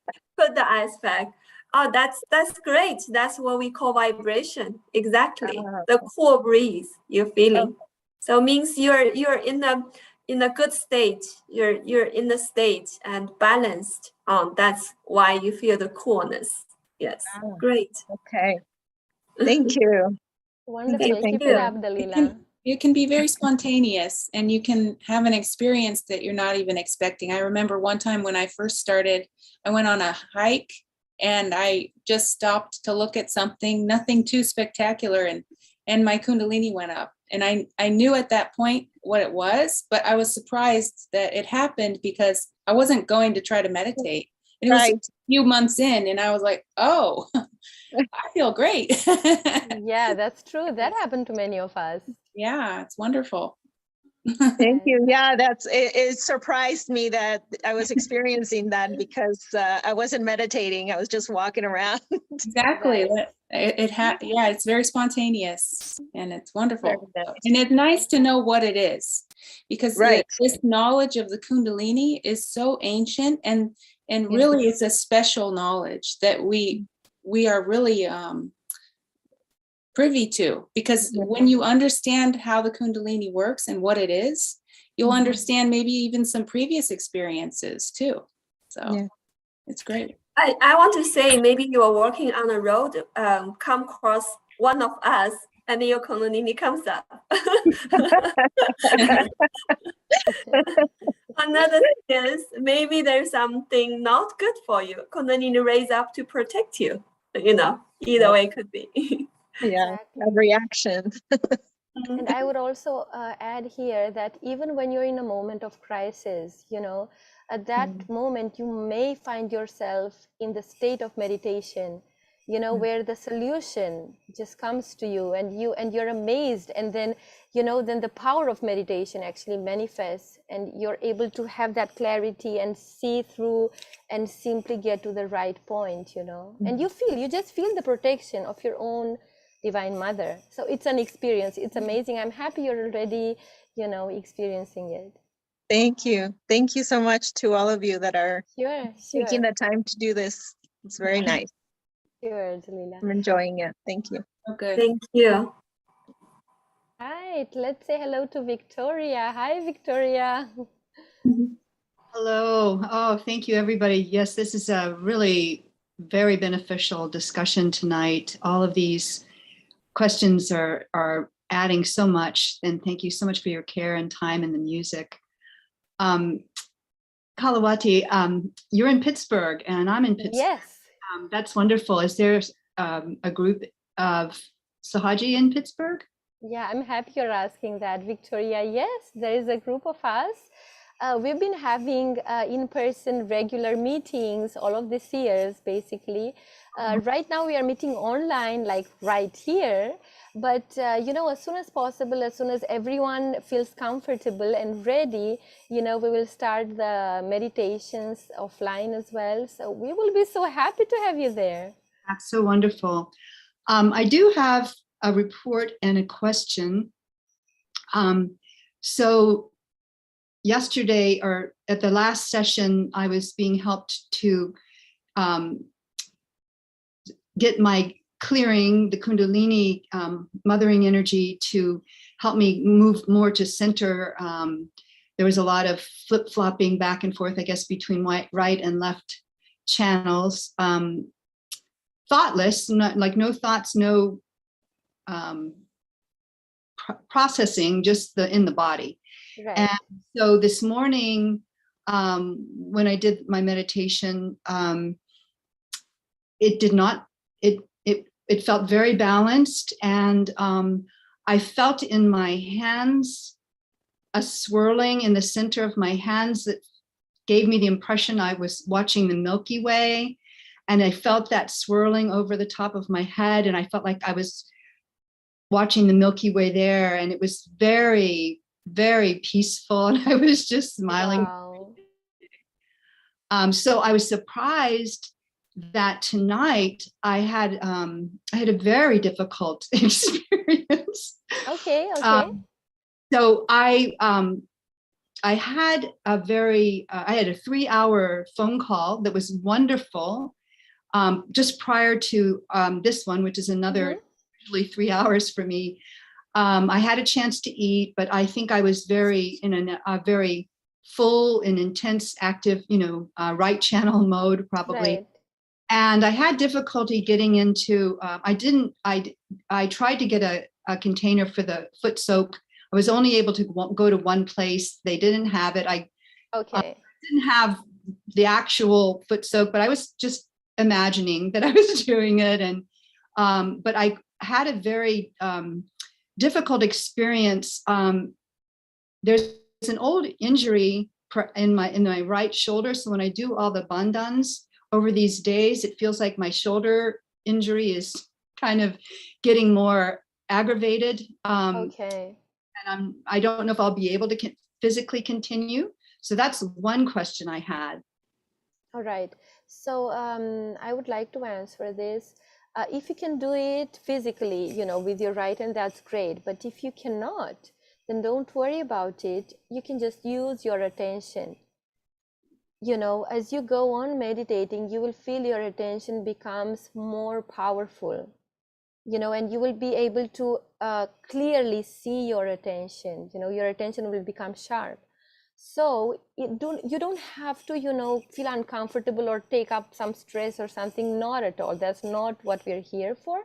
the ice pack. Oh, that's great. That's what we call vibration. Exactly. The cool breeze you're feeling. So means you're in a good state. You're in the state and balanced. That's why you feel the coolness. Yes. Great. Okay. Thank you. Wonderful. Thank Keep you. it up, Dalila. It can be very spontaneous, and you can have an experience that you're not even expecting. I remember one time when I first started, I went on a hike and I just stopped to look at something, nothing too spectacular, and my Kundalini went up. And I knew at that point what it was, but I was surprised that it happened because I wasn't going to try to meditate. And it was a few months in, and I was like, oh, I feel great. Yeah, that's true. That happened to many of us. Yeah, it's wonderful. Thank you. Yeah, it surprised me that I was experiencing that because I wasn't meditating. I was just walking around. Exactly. Yeah, it's very spontaneous and it's wonderful. And it's nice to know what it is, because this knowledge of the Kundalini is so ancient, and really it's a special knowledge that we are really privy to, because when you understand how the Kundalini works and what it is, you'll understand maybe even some previous experiences too. So it's great. I want to say, maybe you are walking on a road, come across one of us, and your Kundalini comes up. Another thing is, maybe there's something not good for you. Kundalini raise up to protect you. Either way could be. Yeah, a reaction. And I would also add here that even when you're in a moment of crisis, at that moment you may find yourself in the state of meditation, where the solution just comes to you, and you're amazed, and then then the power of meditation actually manifests, and you're able to have that clarity and see through and simply get to the right point, and you just feel the protection of your own Divine Mother. So it's an experience. It's amazing. I'm happy you're already, experiencing it. Thank you. Thank you so much to all of you that are taking Sure. the time to do this. It's very nice. Sure, Dalila. I'm enjoying it. Thank you. Okay. Thank you. Right. Let's say hello to Victoria. Hi, Victoria. Hello. Oh, thank you, everybody. Yes, this is a really very beneficial discussion tonight. All of these questions are adding so much, and thank you so much for your care and time and the music. Kalawati, you're in Pittsburgh and I'm in Pittsburgh. Yes. That's wonderful. Is there a group of Sahaji in Pittsburgh? Yeah, I'm happy you're asking that, Victoria. Yes, there is a group of us. We've been having in-person regular meetings all of these years, basically. Right now we are meeting online, like right here. But, as soon as possible, as soon as everyone feels comfortable and ready, we will start the meditations offline as well. So we will be so happy to have you there. That's so wonderful. I do have a report and a question. So yesterday, or at the last session, I was being helped to get my clearing, the Kundalini mothering energy, to help me move more to center. There was a lot of flip-flopping back and forth, I guess, between right and left channels. Thoughtless, no thoughts, no processing, just in the body. Right. And so this morning, when I did my meditation, it felt very balanced, and I felt in my hands a swirling in the center of my hands that gave me the impression I was watching the Milky Way, and I felt that swirling over the top of my head, and I felt like I was watching the Milky Way there, and it was very, very peaceful, and I was just smiling. Wow. So I was surprised that tonight I had a very difficult experience. Okay. So I had a 3-hour phone call that was wonderful. just prior to this one, which is another usually 3 hours for me. I had a chance to eat, but I think I was very in a very full and intense, active, right channel mode probably. Right. And I had difficulty getting into. I tried to get a container for the foot soak. I was only able to go to one place. They didn't have it. I didn't have the actual foot soak, but I was just imagining that I was doing it. And but I had a very difficult experience. There's an old injury in my right shoulder. So when I do all the bandhans over these days, it feels like my shoulder injury is kind of getting more aggravated. And I don't know if I'll be able to physically continue. So that's one question I had. All right. So I would like to answer this. If you can do it physically, with your right hand, that's great. But if you cannot, then don't worry about it. You can just use your attention. As you go on meditating, you will feel your attention becomes more powerful, and you will be able to clearly see your attention. Your attention will become sharp. So you don't have to, feel uncomfortable or take up some stress or something. Not at all. That's not what we're here for.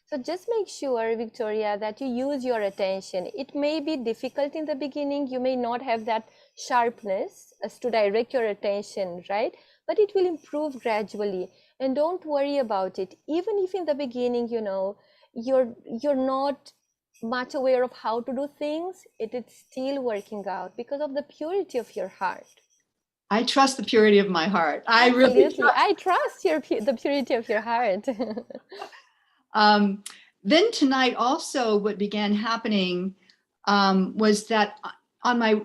So just make sure, Victoria, that you use your attention. It may be difficult in the beginning. You may not have that sharpness as to direct your attention, right? But it will improve gradually. And don't worry about it. Even if in the beginning, you're not much aware of how to do things, it is still working out because of the purity of your heart. I trust the purity of my heart. I trust the purity of your heart. Then tonight also what began happening was that I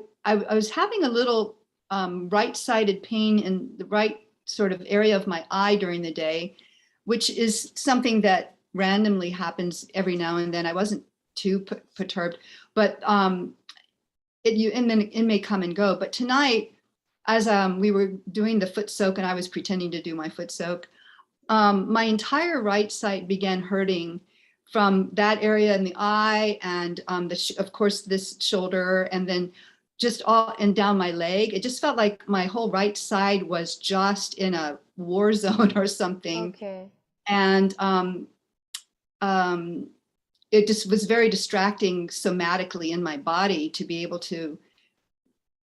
was having a little right-sided pain in the right sort of area of my eye during the day, which is something that randomly happens every now and then. I wasn't too perturbed, but it may come and go. But tonight, as we were doing the foot soak and I was pretending to do my foot soak, my entire right side began hurting from that area in the eye and of course this shoulder, and then just all and down my leg. It just felt like my whole right side was just in a war zone or something. Okay. And it just was very distracting somatically in my body to be able to,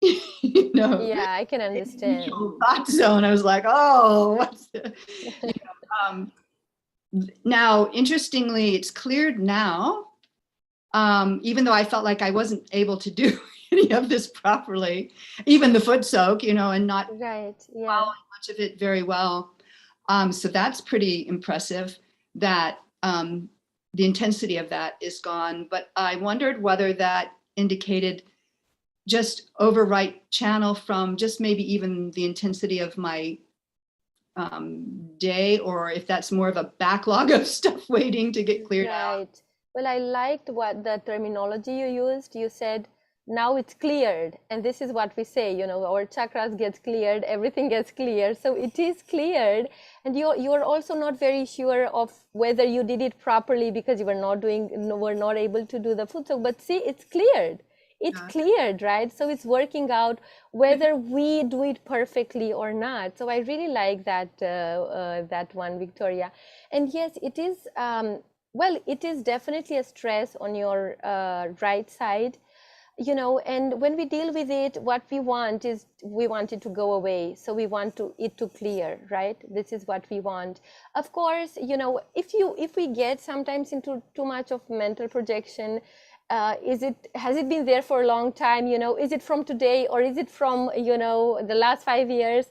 Yeah, I can understand. Thought zone. I was like, oh, what's the, now, interestingly, it's cleared now, even though I felt like I wasn't able to do any of this properly, even the foot soak, and not following much of it very well. So that's pretty impressive that the intensity of that is gone. But I wondered whether that indicated just overwrite channel from just maybe even the intensity of my day, or if that's more of a backlog of stuff waiting to get cleared out. Well, I liked what the terminology you used. You said, now it's cleared. And this is what we say, our chakras gets cleared, everything gets cleared. So it is cleared. And you're also not very sure of whether you did it properly because you were not able to do the foot soak. But see, it's cleared. It's cleared, right? So it's working out whether we do it perfectly or not. So I really like that one, Victoria. And yes, it is, it is definitely a stress on your right side, and when we deal with it, what we want is we want it to go away. So we want it to clear, right? This is what we want. Of course, if we get sometimes into too much of mental projection, has it been there for a long time? Is it from today or is it from, the last 5 years?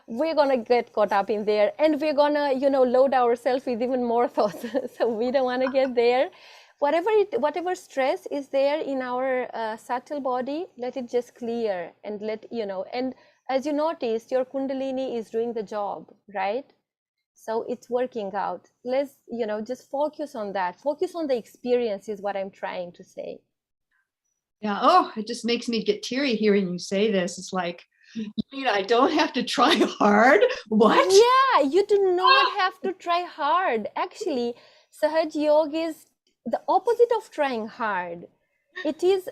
We're going to get caught up in there and we're going to, load ourselves with even more thoughts. So we don't want to get there. Whatever stress is there in our subtle body, let it just clear and and as you noticed, your Kundalini is doing the job, right? So it's working out. Let's, just focus on that. Focus on the experience is what I'm trying to say. Yeah. Oh, it just makes me get teary hearing you say this. It's like, You mean I don't have to try hard? What? Yeah, you do not have to try hard. Actually, Sahaja Yoga is the opposite of trying hard. It is,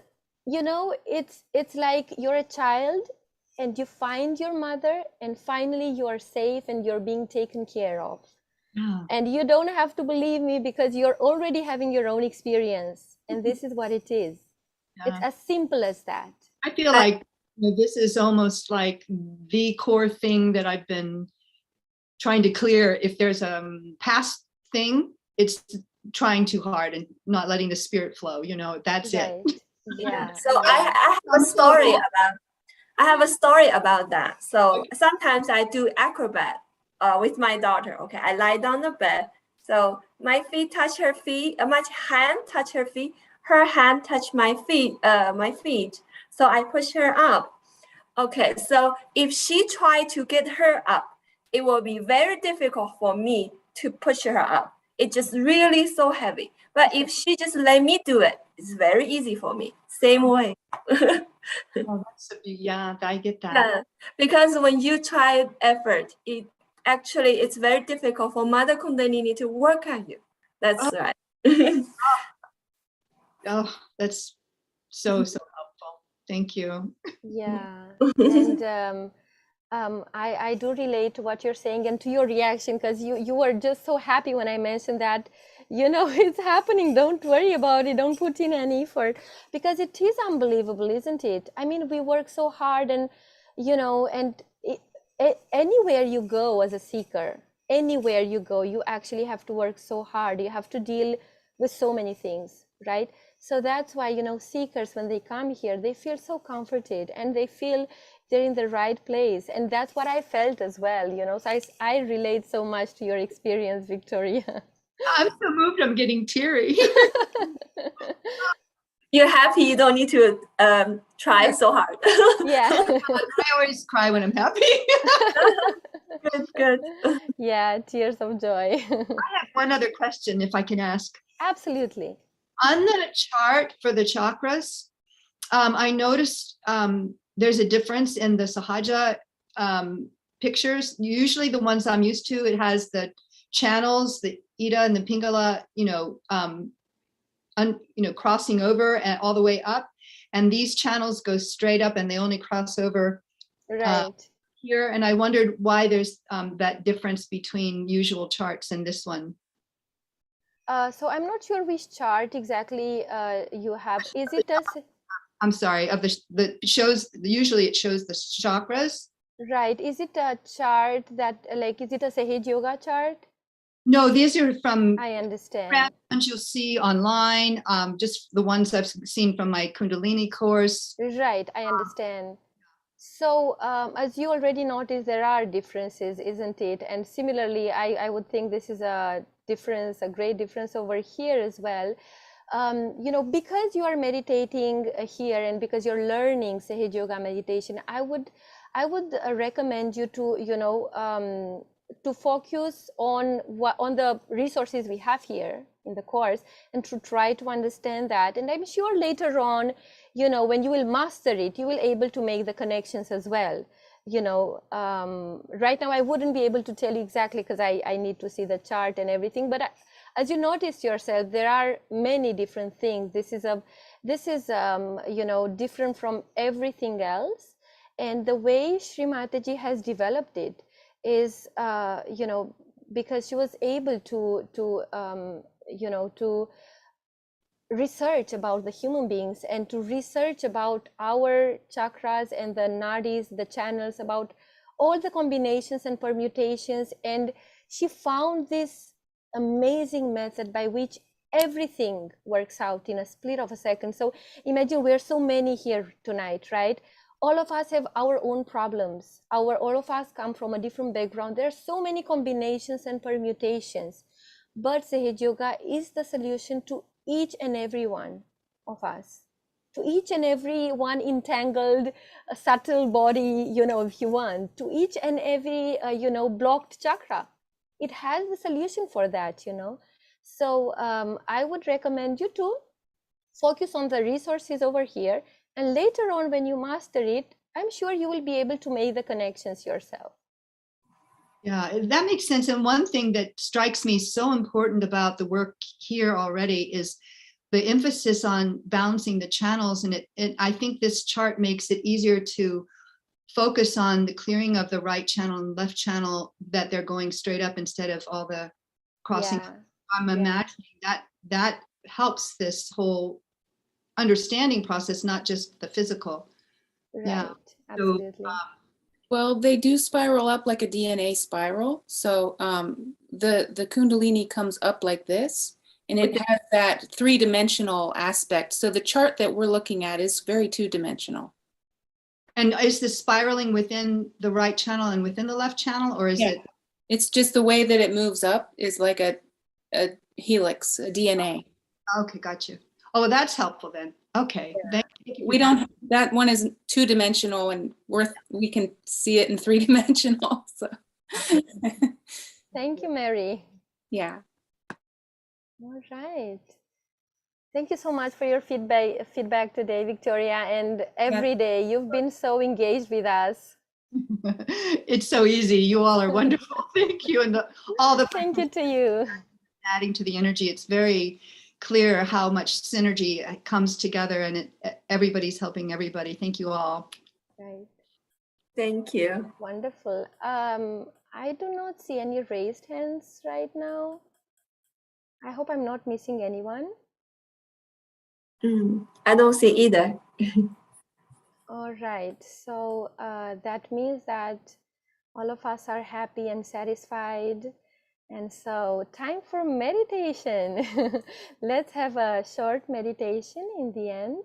you know, it's like you're a child and you find your mother and finally you are safe and you're being taken care of. Yeah. And you don't have to believe me because you're already having your own experience. And this is what it is. It's as simple as that. I feel like this is almost like the core thing that I've been trying to clear. If there's a past thing, it's trying too hard and not letting the spirit flow. You know, that's it. Yeah. So I have a story about. I have a story about that. So sometimes I do acrobat with my daughter. Okay, I lie down the bed. So my feet touch her feet. My hand touch her feet. Her hand touch my feet. So I push her up. Okay, so if she try to get her up, it will be very difficult for me to push her up. It's just really so heavy. But if she just let me do it, it's very easy for me. Same way. Yeah, I get that. Yeah, because when you try effort, it's very difficult for Mother Kundalini to work on you. That's right. Oh, that's so helpful. Thank you. Yeah, and I do relate to what you're saying and to your reaction, because you were just so happy when I mentioned that, you know, it's happening. Don't worry about it. Don't put in any effort, because it is unbelievable, isn't it? I mean, we work so hard, and you know, and anywhere you go as a seeker, anywhere you go, you actually have to work so hard. You have to deal with so many things, right? So that's why, you know, seekers, when they come here, they feel so comforted and they feel they're in the right place. And that's what I felt as well, you know. So I relate so much to your experience, Victoria. I'm so moved, I'm getting teary. You're happy, you don't need to try so hard. Yeah. I always cry when I'm happy. Good. Yeah, tears of joy. I have one other question, if I can ask. Absolutely. On the chart for the chakras, I noticed there's a difference in the Sahaja pictures. Usually the ones I'm used to, it has the channels, the Ida and the Pingala, crossing over and all the way up. And these channels go straight up and they only cross over here. And I wondered why there's that difference between usual charts and this one. So I'm not sure which chart exactly you have. Is it a... I'm sorry, of the shows, usually it shows the chakras. Right. Is it a chart that, like, is it a Sahaja Yoga chart? No, these are from, I understand, ones you'll see online, just the ones I've seen from my Kundalini course. Right, I understand. So as you already noticed, there are differences, isn't it? And similarly, I would think this is a difference, a great difference over here as well. Because you are meditating here and because you're learning Sahaja Yoga meditation, I would recommend you to, to focus on the resources we have here in the course and to try to understand that. And I'm sure later on, when you will master it, you will able to make the connections as well. Right now I wouldn't be able to tell you exactly because I need to see the chart and everything, but as you notice yourself, there are many different things. This is different from everything else. And the way Shri Mataji has developed it is, because she was able to research about the human beings and to research about our chakras and the nadis, the channels, about all the combinations and permutations. And she found this amazing method by which everything works out in a split of a second. So imagine we're so many here tonight, right? All of us have our own problems. All of us come from a different background. There are so many combinations and permutations, but Sahaja Yoga is the solution to each and every one of us, to each and every one entangled, subtle body, if you want, to each and every, blocked chakra. It has the solution for that, So I would recommend you to focus on the resources over here. And later on, when you master it, I'm sure you will be able to make the connections yourself. Yeah, that makes sense. And one thing that strikes me so important about the work here already is the emphasis on balancing the channels. And I think this chart makes it easier to focus on the clearing of the right channel and left channel, that they're going straight up instead of all the crossing. Yeah. I'm imagining that helps this whole understanding process, not just the physical. Right. Yeah. Absolutely. Well, they do spiral up like a DNA spiral. So the Kundalini comes up like this, and it has that three-dimensional aspect. So the chart that we're looking at is very two-dimensional. And is the spiraling within the right channel and within the left channel, or is it? It's just the way that it moves up is like a helix, a DNA. Okay, got you. Oh, that's helpful then. Okay. Yeah. We don't, that one is two-dimensional, and we can see it in three-dimensional. So. Thank you, Mary. Yeah. All right. Thank you so much for your feedback today, Victoria. And every day you've been so engaged with us. It's so easy. You all are wonderful. Thank you. And all the thank you to you. Adding to the energy. It's very clear how much synergy comes together, and everybody's helping everybody. Thank you all. Right. Thank you. Wonderful. I do not see any raised hands right now. I hope I'm not missing anyone. I don't see either. All right. So that means that all of us are happy and satisfied. And so time for meditation. Let's have a short meditation in the end.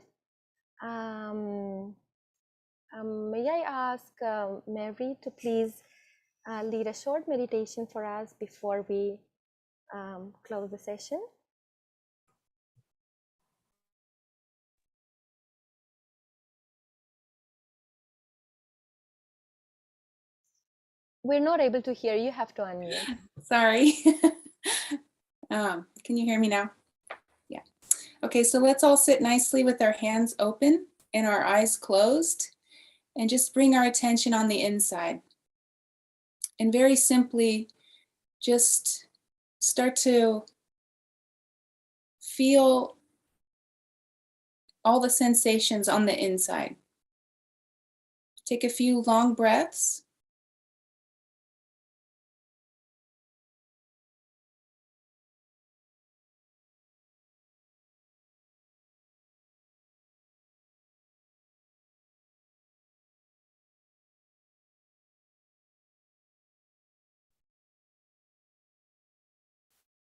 May I ask Mary to please lead a short meditation for us before we close the session? We're not able to hear you. You have to unmute. Sorry. Can you hear me now? Yeah. Okay, so let's all sit nicely with our hands open and our eyes closed, and just bring our attention on the inside. And very simply, just start to feel all the sensations on the inside. Take a few long breaths.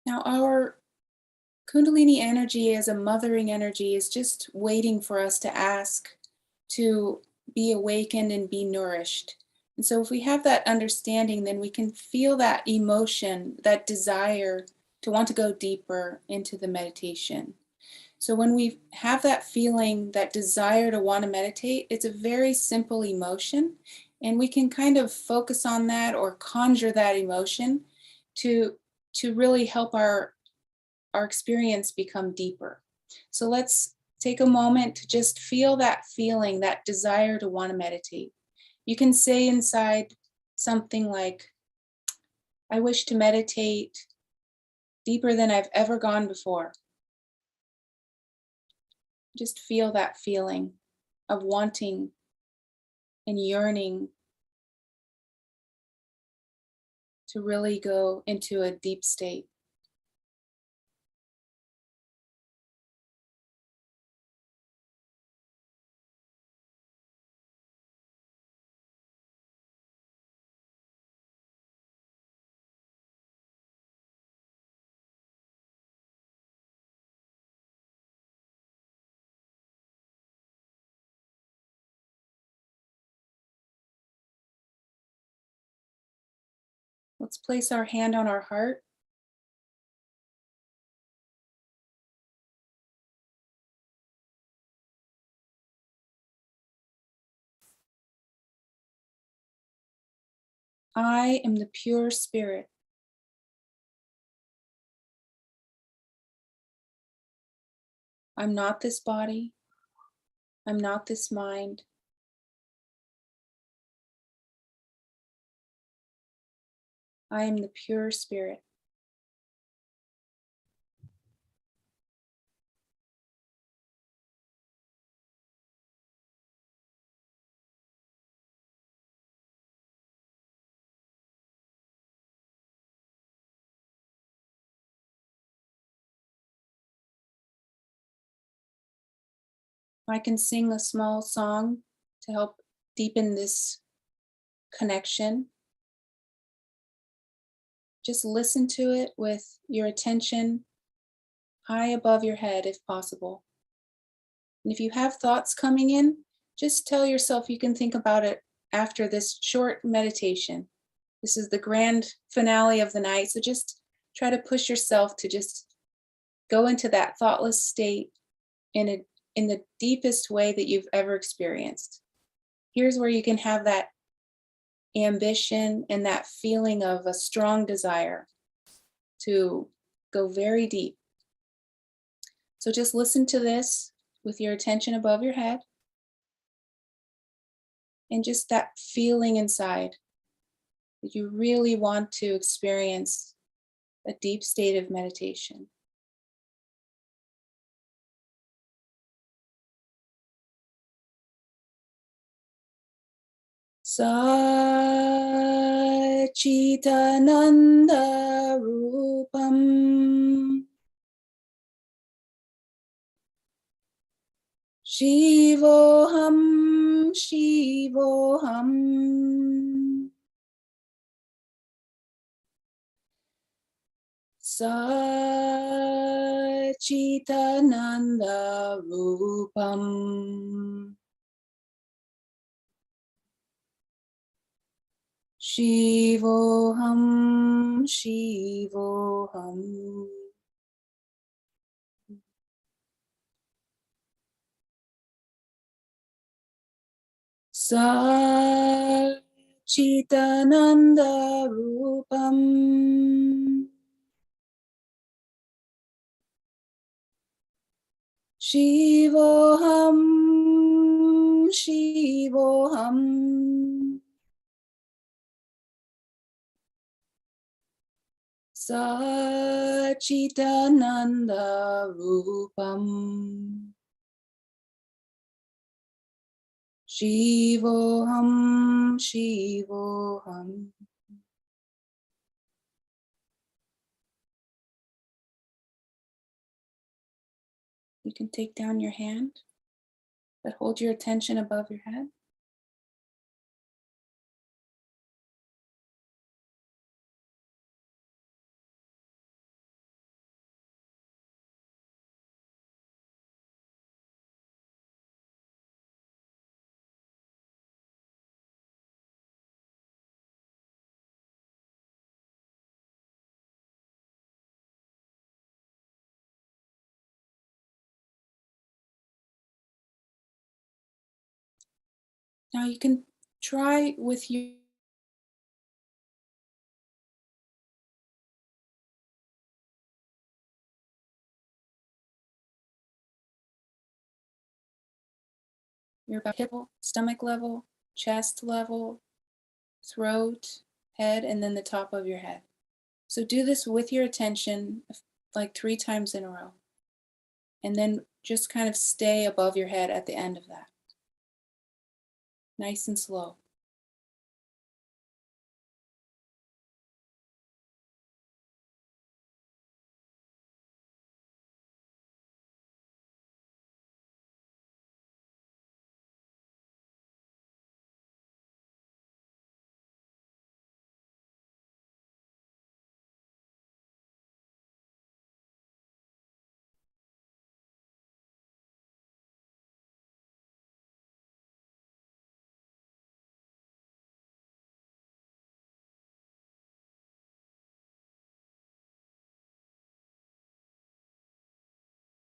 Now our Kundalini energy as a mothering energy is just waiting for us to ask to be awakened and be nourished. And so if we have that understanding, then we can feel that emotion, that desire to want to go deeper into the meditation. So when we have that feeling, that desire to want to meditate, it's a very simple emotion, and we can kind of focus on that or conjure that emotion to really help our experience become deeper. So let's take a moment to just feel that feeling, that desire to want to meditate. You can say inside something like, I wish to meditate deeper than I've ever gone before. Just feel that feeling of wanting and yearning to really go into a deep state. Let's place our hand on our heart. I am the pure spirit. I'm not this body. I'm not this mind. I am the pure spirit. I can sing a small song to help deepen this connection. Just listen to it with your attention high above your head if possible. And if you have thoughts coming in, just tell yourself you can think about it after this short meditation. This is the grand finale of the night, so just try to push yourself to just go into that thoughtless state in the deepest way that you've ever experienced. Here's where you can have that ambition and that feeling of a strong desire to go very deep. So just listen to this with your attention above your head and just that feeling inside that you really want to experience a deep state of meditation. Sachitananda Rupam Shivoham Shivoham Sachitananda Rupam Shivoham Shivoham Sachitananda Rupam Shivoham Shivoham Sachitananda Rupam Shivoham Shivoham. You can take down your hand, but hold your attention above your head. Now you can try with your hip, stomach level, chest level, throat, head, and then the top of your head. So do this with your attention like 3 times in a row. And then just kind of stay above your head at the end of that. Nice and slow.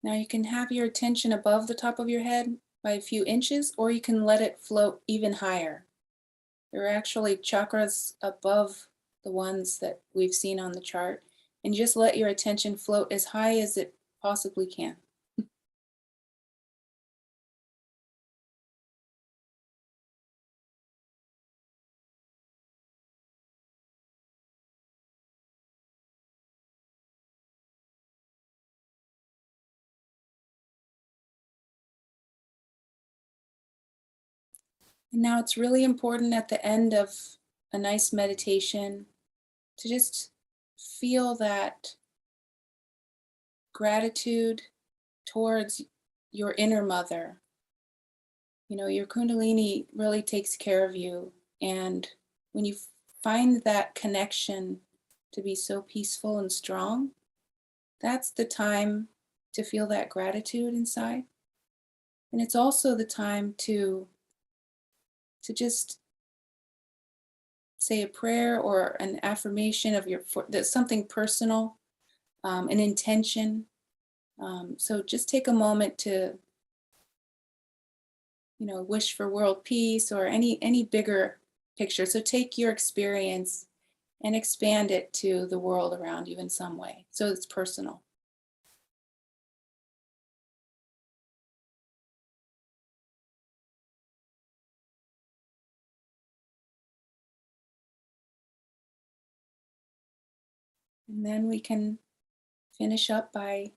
Now you can have your attention above the top of your head by a few inches, or you can let it float even higher. There are actually chakras above the ones that we've seen on the chart, and just let your attention float as high as it possibly can. And now it's really important at the end of a nice meditation to just feel that gratitude towards your inner mother. You know, your Kundalini really takes care of you. And when you find that connection to be so peaceful and strong, that's the time to feel that gratitude inside. And it's also the time to just say a prayer or an affirmation of that's something personal, an intention. So just take a moment to, you know, wish for world peace or any bigger picture. So take your experience and expand it to the world around you in some way. So it's personal. And then we can finish up by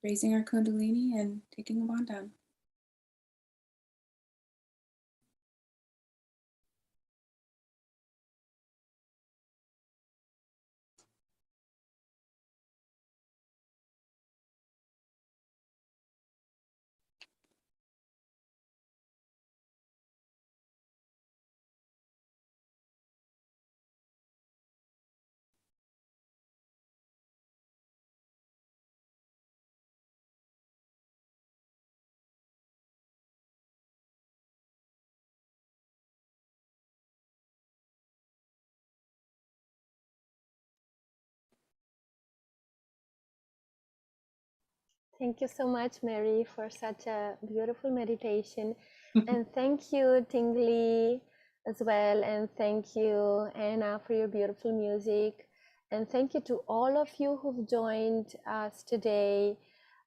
raising our Kundalini and taking a bond down. Thank you so much, Maery, for such a beautiful meditation. And thank you, Tingli, as well. And thank you, Anna, for your beautiful music. And thank you to all of you who've joined us today.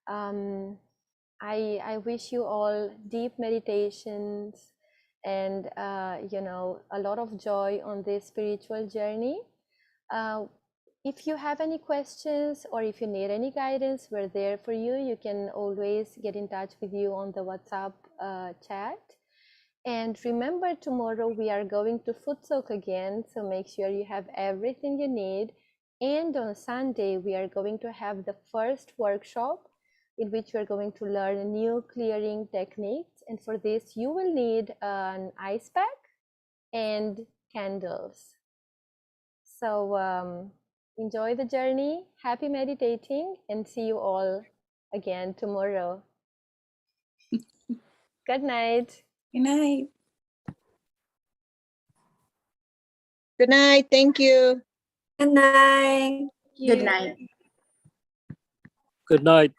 I wish you all deep meditations and, you know, a lot of joy on this spiritual journey. If you have any questions or if you need any guidance, we're there for you. You can always get in touch with you on the WhatsApp chat. And remember, tomorrow we are going to foot soak again, so make sure you have everything you need. And on Sunday, we are going to have the first workshop in which we're going to learn new clearing techniques. And for this, you will need an ice pack and candles. So enjoy the journey, happy meditating, and see you all again tomorrow. Good night. Good night. Good night. Thank you. Good night. Good night. Good night.